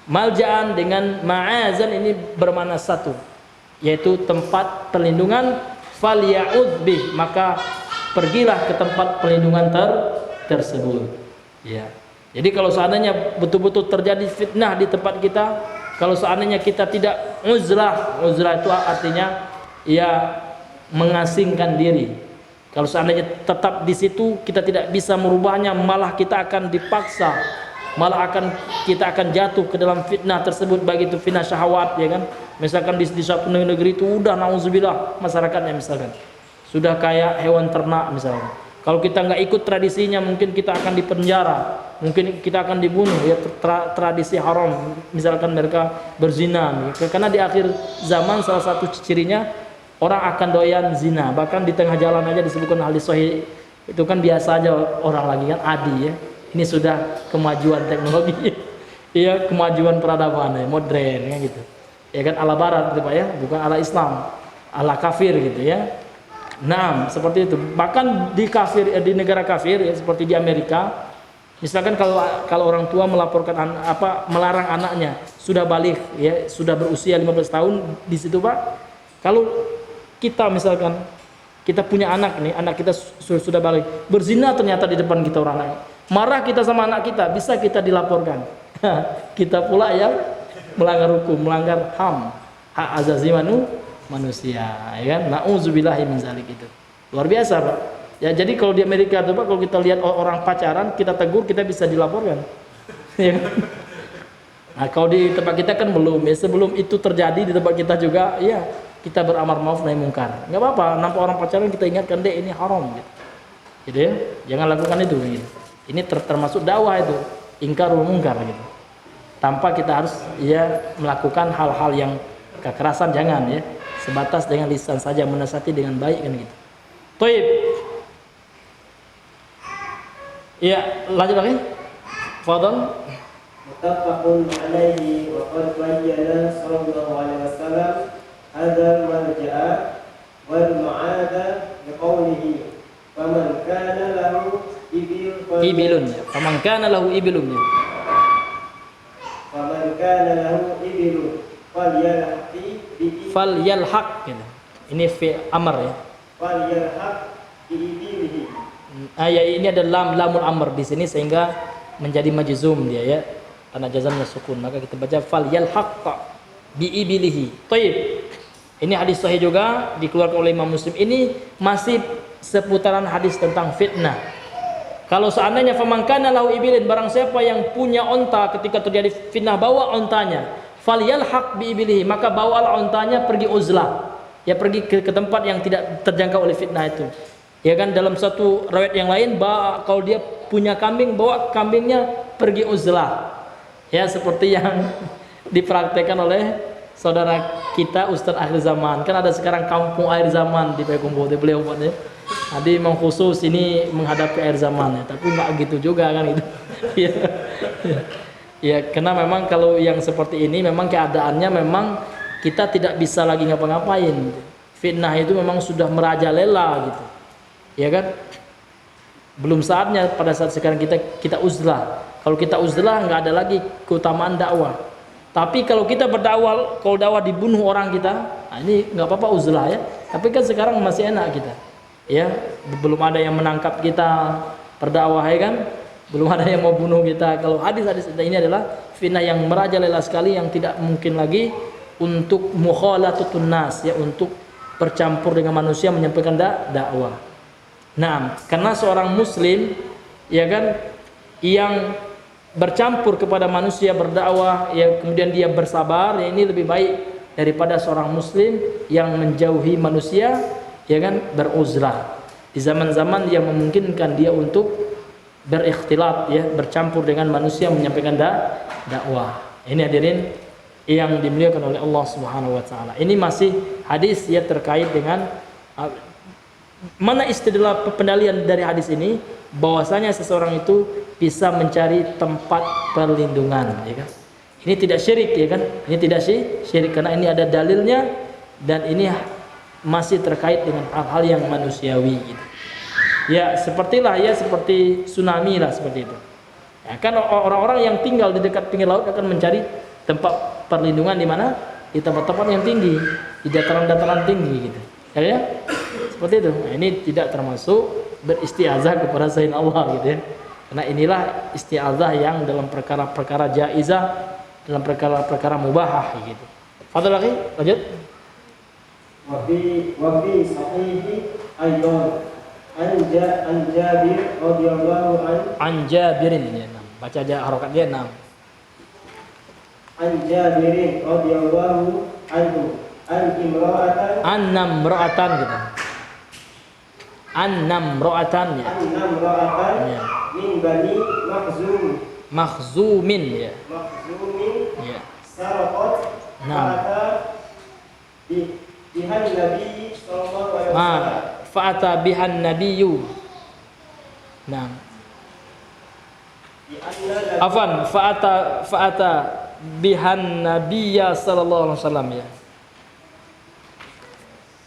Malja'an dengan ma'adzan ini bermakna satu, yaitu tempat perlindungan. Falya'udz bih, maka pergilah ke tempat perlindungan tersebut, ya. Jadi kalau seandainya betul-betul terjadi fitnah di tempat kita, kalau seandainya kita tidak uzlah itu artinya ya mengasingkan diri. Kalau seandainya tetap di situ, kita tidak bisa merubahnya, malah kita akan dipaksa, malah kita akan jatuh ke dalam fitnah tersebut, baik itu fitnah syahwat, ya kan. Misalkan di suatu negeri itu udah nauzubillah masyarakatnya misalkan sudah kayak hewan ternak misalkan. Kalau kita nggak ikut tradisinya, mungkin kita akan dipenjara, mungkin kita akan dibunuh, ya, tradisi haram. Misalkan mereka berzina, karena di akhir zaman salah satu cirinya orang akan doyan zina. Bahkan di tengah jalan aja disebutkan hadis sahih, itu kan biasa aja orang lagi kan adi, ya. Ini sudah kemajuan teknologi, ya, kemajuan peradaban, ya, modern, ya, gitu. Ya kan, ala barat gitu Pak, ya, bukan ala Islam, ala kafir gitu, ya. Nah, seperti itu. Bahkan di negara kafir, ya, seperti di Amerika, misalkan kalau orang tua melaporkan melarang anaknya sudah balik, ya, sudah berusia 15 tahun di situ Pak. Kalau kita misalkan kita punya anak nih, anak kita sudah balik, berzina ternyata di depan kita orang lain. Marah kita sama anak kita, bisa kita dilaporkan. Kita pula yang melanggar hukum, melanggar hak azazi manusia, ya kan? Nauzubillahi min zalik itu. Luar biasa, Pak. Ya, jadi kalau di Amerika tuh Pak, kalau kita lihat orang pacaran, kita tegur, kita bisa dilaporkan. Ya kan? Nah, kalau di tempat kita kan belum, ya. Sebelum itu terjadi di tempat kita juga, ya, kita beramar ma'ruf nahi munkar. Enggak apa-apa, nampak orang pacaran kita ingatkan, "Dek, ini haram." Gitu. Gitu, ya. Jangan lakukan itu, gitu. Ini termasuk dakwah itu, ingkarul munkar gitu. Tanpa kita harus ya melakukan hal-hal yang kekerasan, jangan, ya. Sebatas dengan lisan saja, menasihati dengan baik kan gitu. Toib. Ya, lanjut lagi. Fadhal. Muttafaqun alaihi wa qad bayyana sallallahu alaihi wasallam hadzal marja'a wal ma'ada biqaulihi faman kana lahu ibilun. Faman kana lahu ibilun. Faman kana lahu ibilun falyalhaq gitu. Ini fi amr, ya. Falyalhaq biibilihi. Ya, ini ada lamul amr di sini sehingga menjadi majzum dia, ya. Karena jazamnya sukun, maka kita baca falyalhaq biibilihi. Baik. Ini hadis sahih juga dikeluarkan oleh Imam Muslim. Ini masih seputaran hadis tentang fitnah. Kalau seandainya faman kana lahu ibilin, barang siapa yang punya onta ketika terjadi fitnah, bawa ontanya. Falyalhaq biibilihi, maka bawalah ontanya pergi uzlah, ya, pergi ke tempat yang tidak terjangkau oleh fitnah itu, ya kan. Dalam satu riwayat yang lain, kalau dia punya kambing, bawa kambingnya pergi uzlah, ya, seperti yang dipraktekkan oleh saudara kita Ustaz akhir zaman. Kan ada sekarang kampung akhir zaman di Payakumbuh, beliau buatnya. Jadi memang khusus ini menghadapi akhir zaman, ya, tapi nggak gitu juga kan gitu. Ya, karena memang kalau yang seperti ini memang keadaannya memang kita tidak bisa lagi ngapa-ngapain. Gitu. Fitnah itu memang sudah merajalela gitu. Ya kan? Belum saatnya pada saat sekarang kita uzlah. Kalau kita uzlah nggak ada lagi keutamaan dakwah. Tapi kalau kita berdakwah, kalau dakwah dibunuh orang kita, nah ini nggak apa-apa uzlah, ya. Tapi kan sekarang masih enak kita. Ya, belum ada yang menangkap kita berdakwah, ya kan? Belum ada yang mau bunuh kita. Kalau hadis-hadis ini adalah fitnah yang merajalela sekali, yang tidak mungkin lagi untuk mukhalatutun nas, ya, untuk bercampur dengan manusia menyampaikan dakwah. Nah, karena seorang muslim, ya kan, yang bercampur kepada manusia berdakwah, ya kemudian dia bersabar, ya ini lebih baik daripada seorang muslim yang menjauhi manusia, ya kan, beruzlah di zaman-zaman yang memungkinkan dia untuk berikhtilat, ya bercampur dengan manusia menyampaikan dakwah. Ini hadirin yang dimuliakan oleh Allah Subhanahu wa taala. Ini masih hadis ya terkait dengan mana istidlal pendalian dari hadis ini, bahwasanya seseorang itu bisa mencari tempat perlindungan, ya kan. Ini tidak syirik, ya kan. Ini tidak syirik karena ini ada dalilnya dan ini masih terkait dengan hal-hal yang manusiawi gitu. Ya, sepertilah ya seperti tsunami lah seperti itu. Ya, kan orang-orang yang tinggal di dekat pinggir laut akan mencari tempat perlindungan di mana? Di tempat-tempat yang tinggi, di dataran-dataran tinggi gitu. Ya, seperti itu. Nah, ini tidak termasuk beristiazah kepada selain Allah gitu ya. Karena inilah istiazah yang dalam perkara-perkara jaizah, dalam perkara-perkara mubahah gitu. Fadhal lagi, lanjut. Wabi sahihi aydan an Jabir radhiyallahu An Jabirin ya, baca aja harokat dia 6. An Jabirin radhiyallahu anhu an imra'atan gitu. Annam ro'atan ya. Ya. Min bani Makhzumin ya. Ya. Sarqat bihan Nabi sallallahu alaihi wasallam. Fa'ata bihan nabiyyu. Nah. Afan fa'ata bihan nabiyya sallallahu alaihi wasallam ya.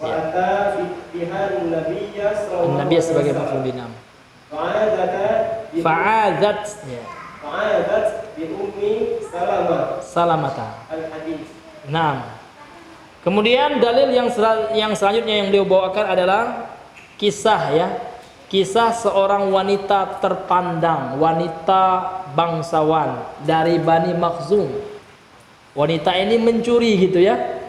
Fa'ata bihan nabiyya sallallahu alaihi wasallam. Nabi sebagai maf'ul binam. Fa'adat ya. Fa'adat bi ummi Salamata. Al-hadits. Nah. Kemudian dalil yang selanjutnya yang beliau bawakan adalah kisah ya. Kisah seorang wanita terpandang, wanita bangsawan dari Bani Makhzum. Wanita ini mencuri gitu ya.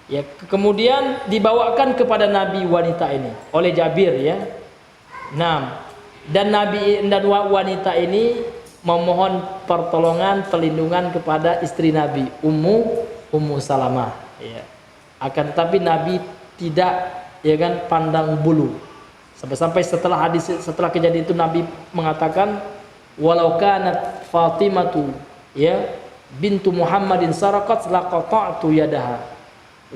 Ya, kemudian dibawakan kepada Nabi wanita ini oleh Jabir ya. Nah, dan Nabi dan wanita ini memohon pertolongan, perlindungan kepada istri Nabi, Ummu Salamah ya. Akan tetapi Nabi tidak ya kan pandang bulu. Sampai setelah kejadian itu Nabi mengatakan walau kanat Fatimatu ya bintu Muhammadin saraqat laqata'tu yadaha.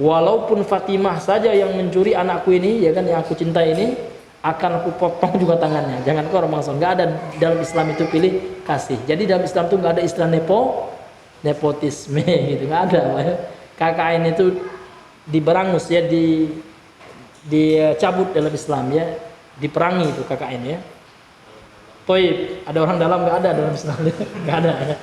Walaupun Fatimah saja yang mencuri anakku ini ya kan yang aku cintai ini, akan aku potong juga tangannya. Jangan kau orang bangsa. Enggak ada dalam Islam itu pilih kasih. Jadi dalam Islam itu enggak ada istilah nepotisme gitu, enggak ada. KKN itu diberangus ya, dicabut dalam Islam ya, diperangi itu KKN ya. Toib, ada orang dalam enggak ada dalam Islam, enggak ada ya.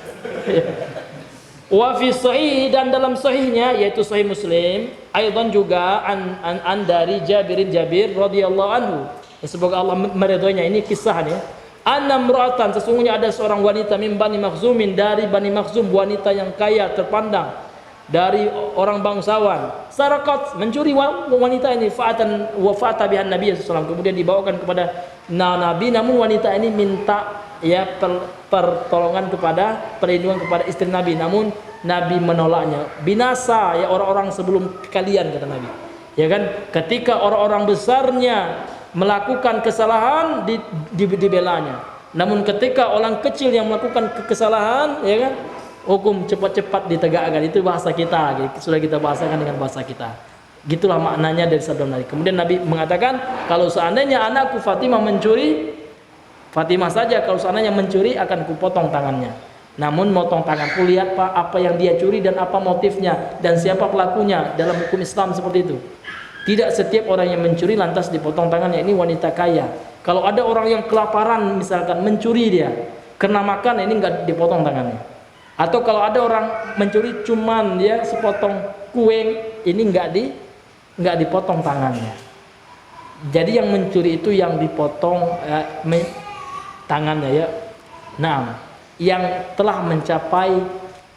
Wa fi sahih, dan dalam sahihnya yaitu sahih Muslim, aidan juga an dari Jabir radhiyallahu anhu. Semoga Allah meridhoinya, ini kisahnya. Annam ra'atan, sesungguhnya ada seorang wanita min Bani Makhzumin, dari Bani Makhzum, wanita yang kaya terpandang dari orang bangsawan. Sarakat, mencuri wanita ini. Fa'ata bihan Nabi SAW, kemudian dibawakan kepada Nabi, namun wanita ini minta ya pertolongan kepada perlindungan kepada istri Nabi, namun Nabi menolaknya. Binasa ya orang-orang sebelum kalian, kata Nabi. Ya kan, ketika orang-orang besarnya melakukan kesalahan dibelanya. Namun ketika orang kecil yang melakukan kesalahan, ya kan, hukum cepat-cepat ditegakkan. Itu bahasa kita, sudah kita bahasakan dengan bahasa kita. Gitulah maknanya dari sabda Nabi. Kemudian Nabi mengatakan, kalau seandainya anakku Fatimah mencuri, Fatimah saja kalau seandainya mencuri akan kupotong tangannya. Namun motong tanganku, lihat Pak apa yang dia curi dan apa motifnya dan siapa pelakunya. Dalam hukum Islam seperti itu. Tidak setiap orang yang mencuri lantas dipotong tangannya. Ini wanita kaya. Kalau ada orang yang kelaparan misalkan mencuri dia, kena makan, ini enggak dipotong tangannya. Atau kalau ada orang mencuri cuman dia sepotong kue, ini enggak dipotong tangannya. Jadi yang mencuri itu yang dipotong tangannya ya. Nah, yang telah mencapai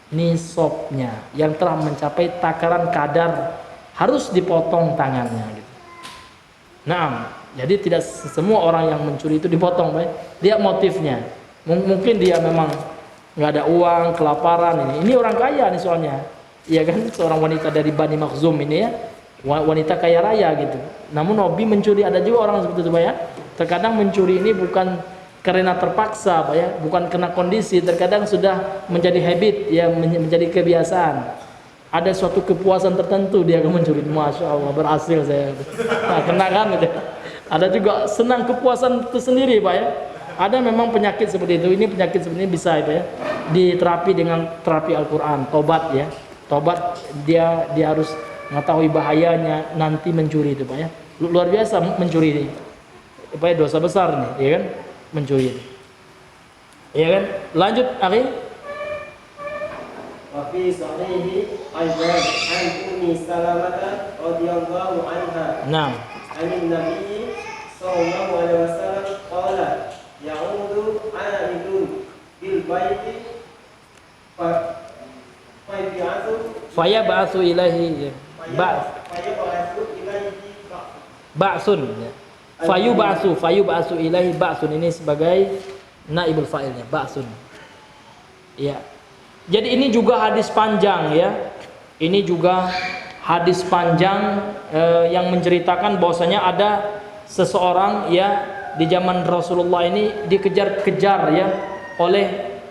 nisabnya, yang telah mencapai takaran kadar, harus dipotong tangannya gitu. Nah, jadi tidak semua orang yang mencuri itu dipotong, lihat motifnya. Mungkin dia memang nggak ada uang, kelaparan ini. Ini orang kaya nih soalnya, iya kan? Seorang wanita dari Bani Makhzum ini ya, wanita kaya raya gitu. Namun hobi mencuri, ada juga orang seperti itu Pak ya. Terkadang mencuri ini bukan karena terpaksa Pak ya, bukan karena kondisi, terkadang sudah menjadi habit ya, menjadi kebiasaan. Ada suatu kepuasan tertentu dia akan mencuri. Masya Allah, berhasil saya. Nah, kena kan gitu. Ada juga senang kepuasan tersendiri Pak ya. Ada memang penyakit seperti itu. Ini penyakit seperti ini bisa Pak ya, diterapi dengan terapi Al-Quran, tobat ya. Tobat, dia harus mengetahui bahayanya nanti mencuri itu Pak ya. Luar biasa mencuri ini. Pak ya, dosa besar nih, ya kan? Mencuri ini. Ya kan? Lanjut, Akhi. وفي صحيح أيضا عن أم سلمة رضي الله عنها Nah, عن النبي صلى الله عليه وسلم قال يعود عائد بالبيت فيبعث faya ba'su ilahi فيبعث إليه ba'sun ya. Fayu ba'su ilahi ba'sun, ini sebagai naibul fa'ilnya, ba'sun. Ya. Jadi ini juga hadis panjang ya. Ini juga hadis panjang yang menceritakan bahwasanya ada seseorang ya di zaman Rasulullah ini dikejar-kejar ya oleh,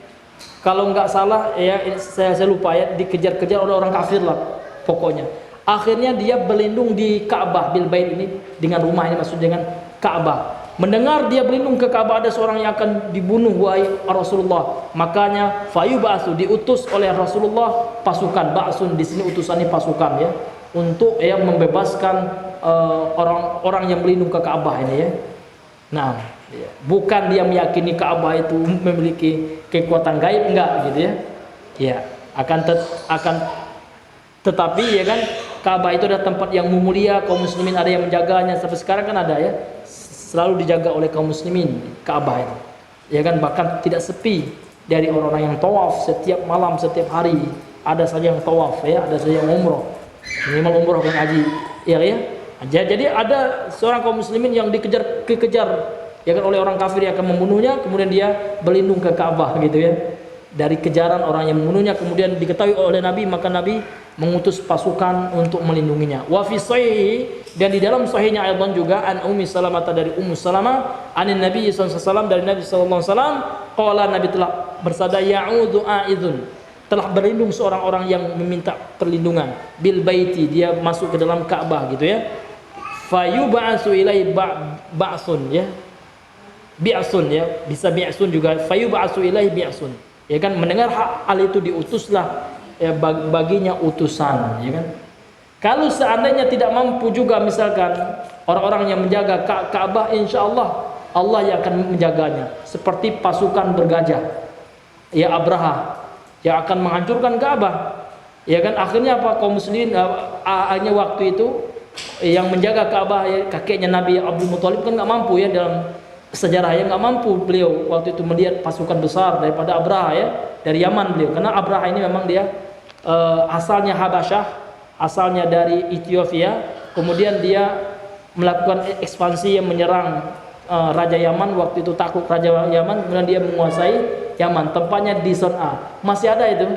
kalau nggak salah ya, saya lupa ya, dikejar-kejar oleh orang kafir lah pokoknya. Akhirnya dia berlindung di Ka'bah, bil bait ini, dengan rumah ini, maksud dengan Ka'bah. Mendengar dia berlindung ke Ka'bah ada seorang yang akan dibunuh wahai Rasulullah. Makanya fayu ba'su, diutus oleh Rasulullah pasukan. Ba'sun di sini utusannya pasukan ya, untuk ya membebaskan orang-orang yang berlindung ke Ka'bah ini ya. Nah, ya, bukan dia meyakini Ka'bah itu memiliki kekuatan gaib, enggak gitu ya. Ya, tetapi ya kan, Ka'bah itu adalah tempat yang mulia, kaum muslimin ada yang menjaganya sampai sekarang kan ada ya, selalu dijaga oleh kaum muslimin Ka'bah itu. Ya kan, bahkan tidak sepi dari orang-orang yang tawaf setiap malam, setiap hari. Ada saja yang tawaf ya, ada saja yang umroh. Minimal umroh dan haji. Ya ya. Jadi ada seorang kaum muslimin yang dikejar ya kan oleh orang kafir yang akan membunuhnya, kemudian dia berlindung ke Ka'bah gitu ya. Dari kejaran orang yang membunuhnya, kemudian diketahui oleh Nabi, maka Nabi mengutus pasukan untuk melindunginya. Wa fi sahih, dan di dalam sahihnya ayat juga an Ummi Salamah, dari Ummu Salamah, anin Nabi sallallahu alaihi wasallam, dari Nabi sallallahu alaihi wasallam, qala, Nabi telah bersabda, ya'udhu a'idhun, telah berlindung seorang orang yang meminta perlindungan, bil baiti, dia masuk ke dalam Ka'bah gitu ya. Fayub'atsu ilaihi ba'sun ya. Bi'sun ya, bisa bi'sun juga, fayub'atsu ilaihi bi'sun. Ya kan, mendengar hal itu diutuslah ya baginya utusan, ya kan. Kalau seandainya tidak mampu juga, misalkan orang-orang yang menjaga Ka'bah, insya Allah Allah yang akan menjaganya. Seperti pasukan bergajah ya Abraha yang akan menghancurkan Ka'bah, ya kan. Akhirnya apa, kaum muslimin akhirnya waktu itu yang menjaga Ka'bah ya, kakeknya Nabi Abdul Muthalib kan nggak mampu ya, dalam sejarah yang nggak mampu beliau waktu itu melihat pasukan besar daripada Abraha ya, dari Yaman beliau, karena Abraha ini memang dia asalnya Habasyah, asalnya dari Ethiopia, kemudian dia melakukan ekspansi yang menyerang Raja Yaman. Waktu itu takluk Raja Yaman, kemudian dia menguasai Yaman, tempatnya di Son'a, masih ada itu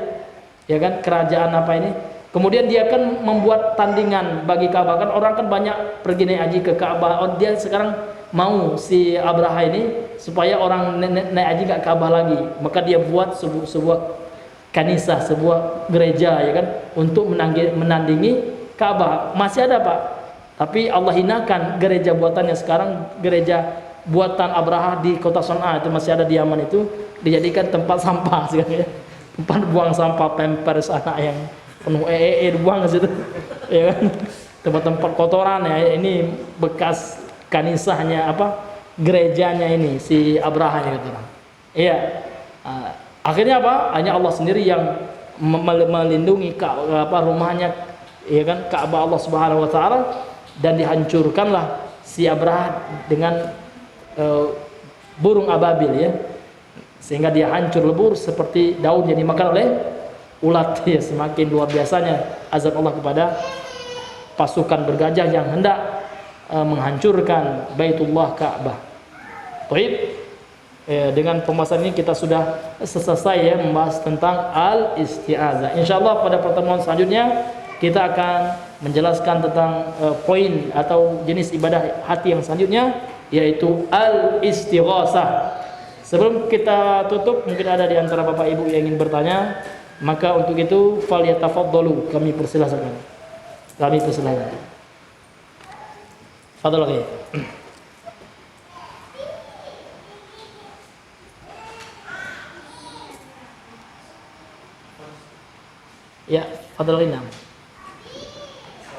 ya kan, kerajaan apa ini. Kemudian dia kan membuat tandingan bagi Ka'bah, kan orang kan banyak pergi naik haji ke Ka'bah. Dia sekarang mau, si Abraha ini, supaya orang naik haji gak Ka'bah lagi, maka dia buat sebuah kanisah, sebuah gereja ya kan, untuk menandingi Ka'bah. Masih ada Pak, tapi Allah hinakan gereja buatannya sekarang. Gereja buatan Abraha di kota Son'a itu masih ada di Yaman, itu dijadikan tempat sampah sekarang ya, tempat buang sampah, pampers anak yang penuh dibuang ke situ ya kan, tempat-tempat kotoran ya. Ini bekas kanisahnya apa, gerejanya ini si Abraha gitu. Iya. Akhirnya apa? Hanya Allah sendiri yang melindungi rumahnya ya kan, Ka'bah Allah Subhanahu wa taala, dan dihancurkanlah si Abraha dengan burung ababil ya, sehingga dia hancur lebur seperti daun yang dimakan oleh ulat ya. Semakin luar biasanya azab Allah kepada pasukan bergajah yang hendak menghancurkan Baitullah Ka'bah. Baik. dengan pembahasan ini kita sudah selesai ya membahas tentang al-isti'azah. Insyaallah pada pertemuan selanjutnya kita akan menjelaskan tentang poin atau jenis ibadah hati yang selanjutnya, yaitu al-istighasah. Sebelum kita tutup, mungkin ada di antara Bapak Ibu yang ingin bertanya, maka untuk itu falyatafaddalu, kami persilahkan. Fadhal lagi. Ya, fadhal lagi.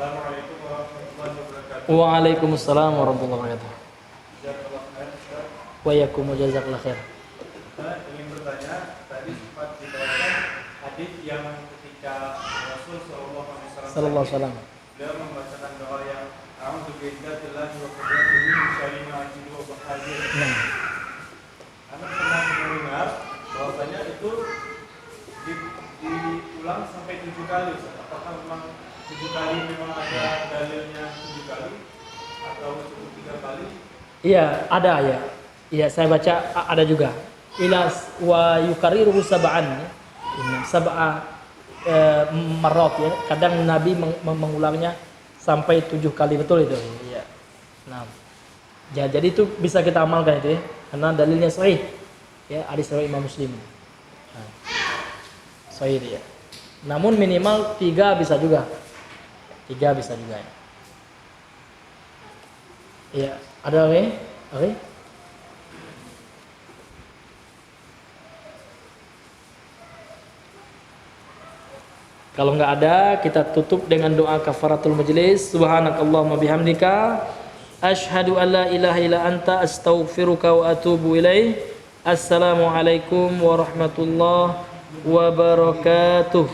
Assalamualaikum warahmatullahi wabarakatuh. Waalaikumsalam warahmatullahi wabarakatuh. Jazakallah khair, Ustaz. Wa yakum jazakallahu khair. Saya ingin bertanya, tadi sempat diterangkan hadis yang ketika Rasul Sallallahu Alaihi Sallallahu alaihi wasallam. beliau membacakan doa yang A'udzu billahi wa qudratihi min syarri ma ajidu wa bahadir. Nah, Anda pernah mendengar bahwasanya itu diulang sampai 7 kali. Ustaz. Apakah memang 7 kali memang ada dalilnya 7 kali atau cukup 3 kali? iya, ada ya. Iya, saya baca ada juga. Ilas wa yukariru sab'an. Ini sab'a marot ya. Kadang Nabi mengulangnya sampai 7 kali, betul itu. Iya. Nah, ya, jadi itu bisa kita amalkan itu ya. Karena dalilnya sahih. Ya, hadis riwayat Imam Muslim. Nah, sahih dia. Namun minimal 3 bisa juga. 3 bisa juga ya. Iya, ada lagi? Oke. Kalau nggak ada, kita tutup dengan doa kafaratul majlis. Subhanakallahumma bihamdika asyhadu an la ilaha illa anta astaghfiruka wa atubu ilaih. Assalamualaikum warahmatullahi wabarakatuh.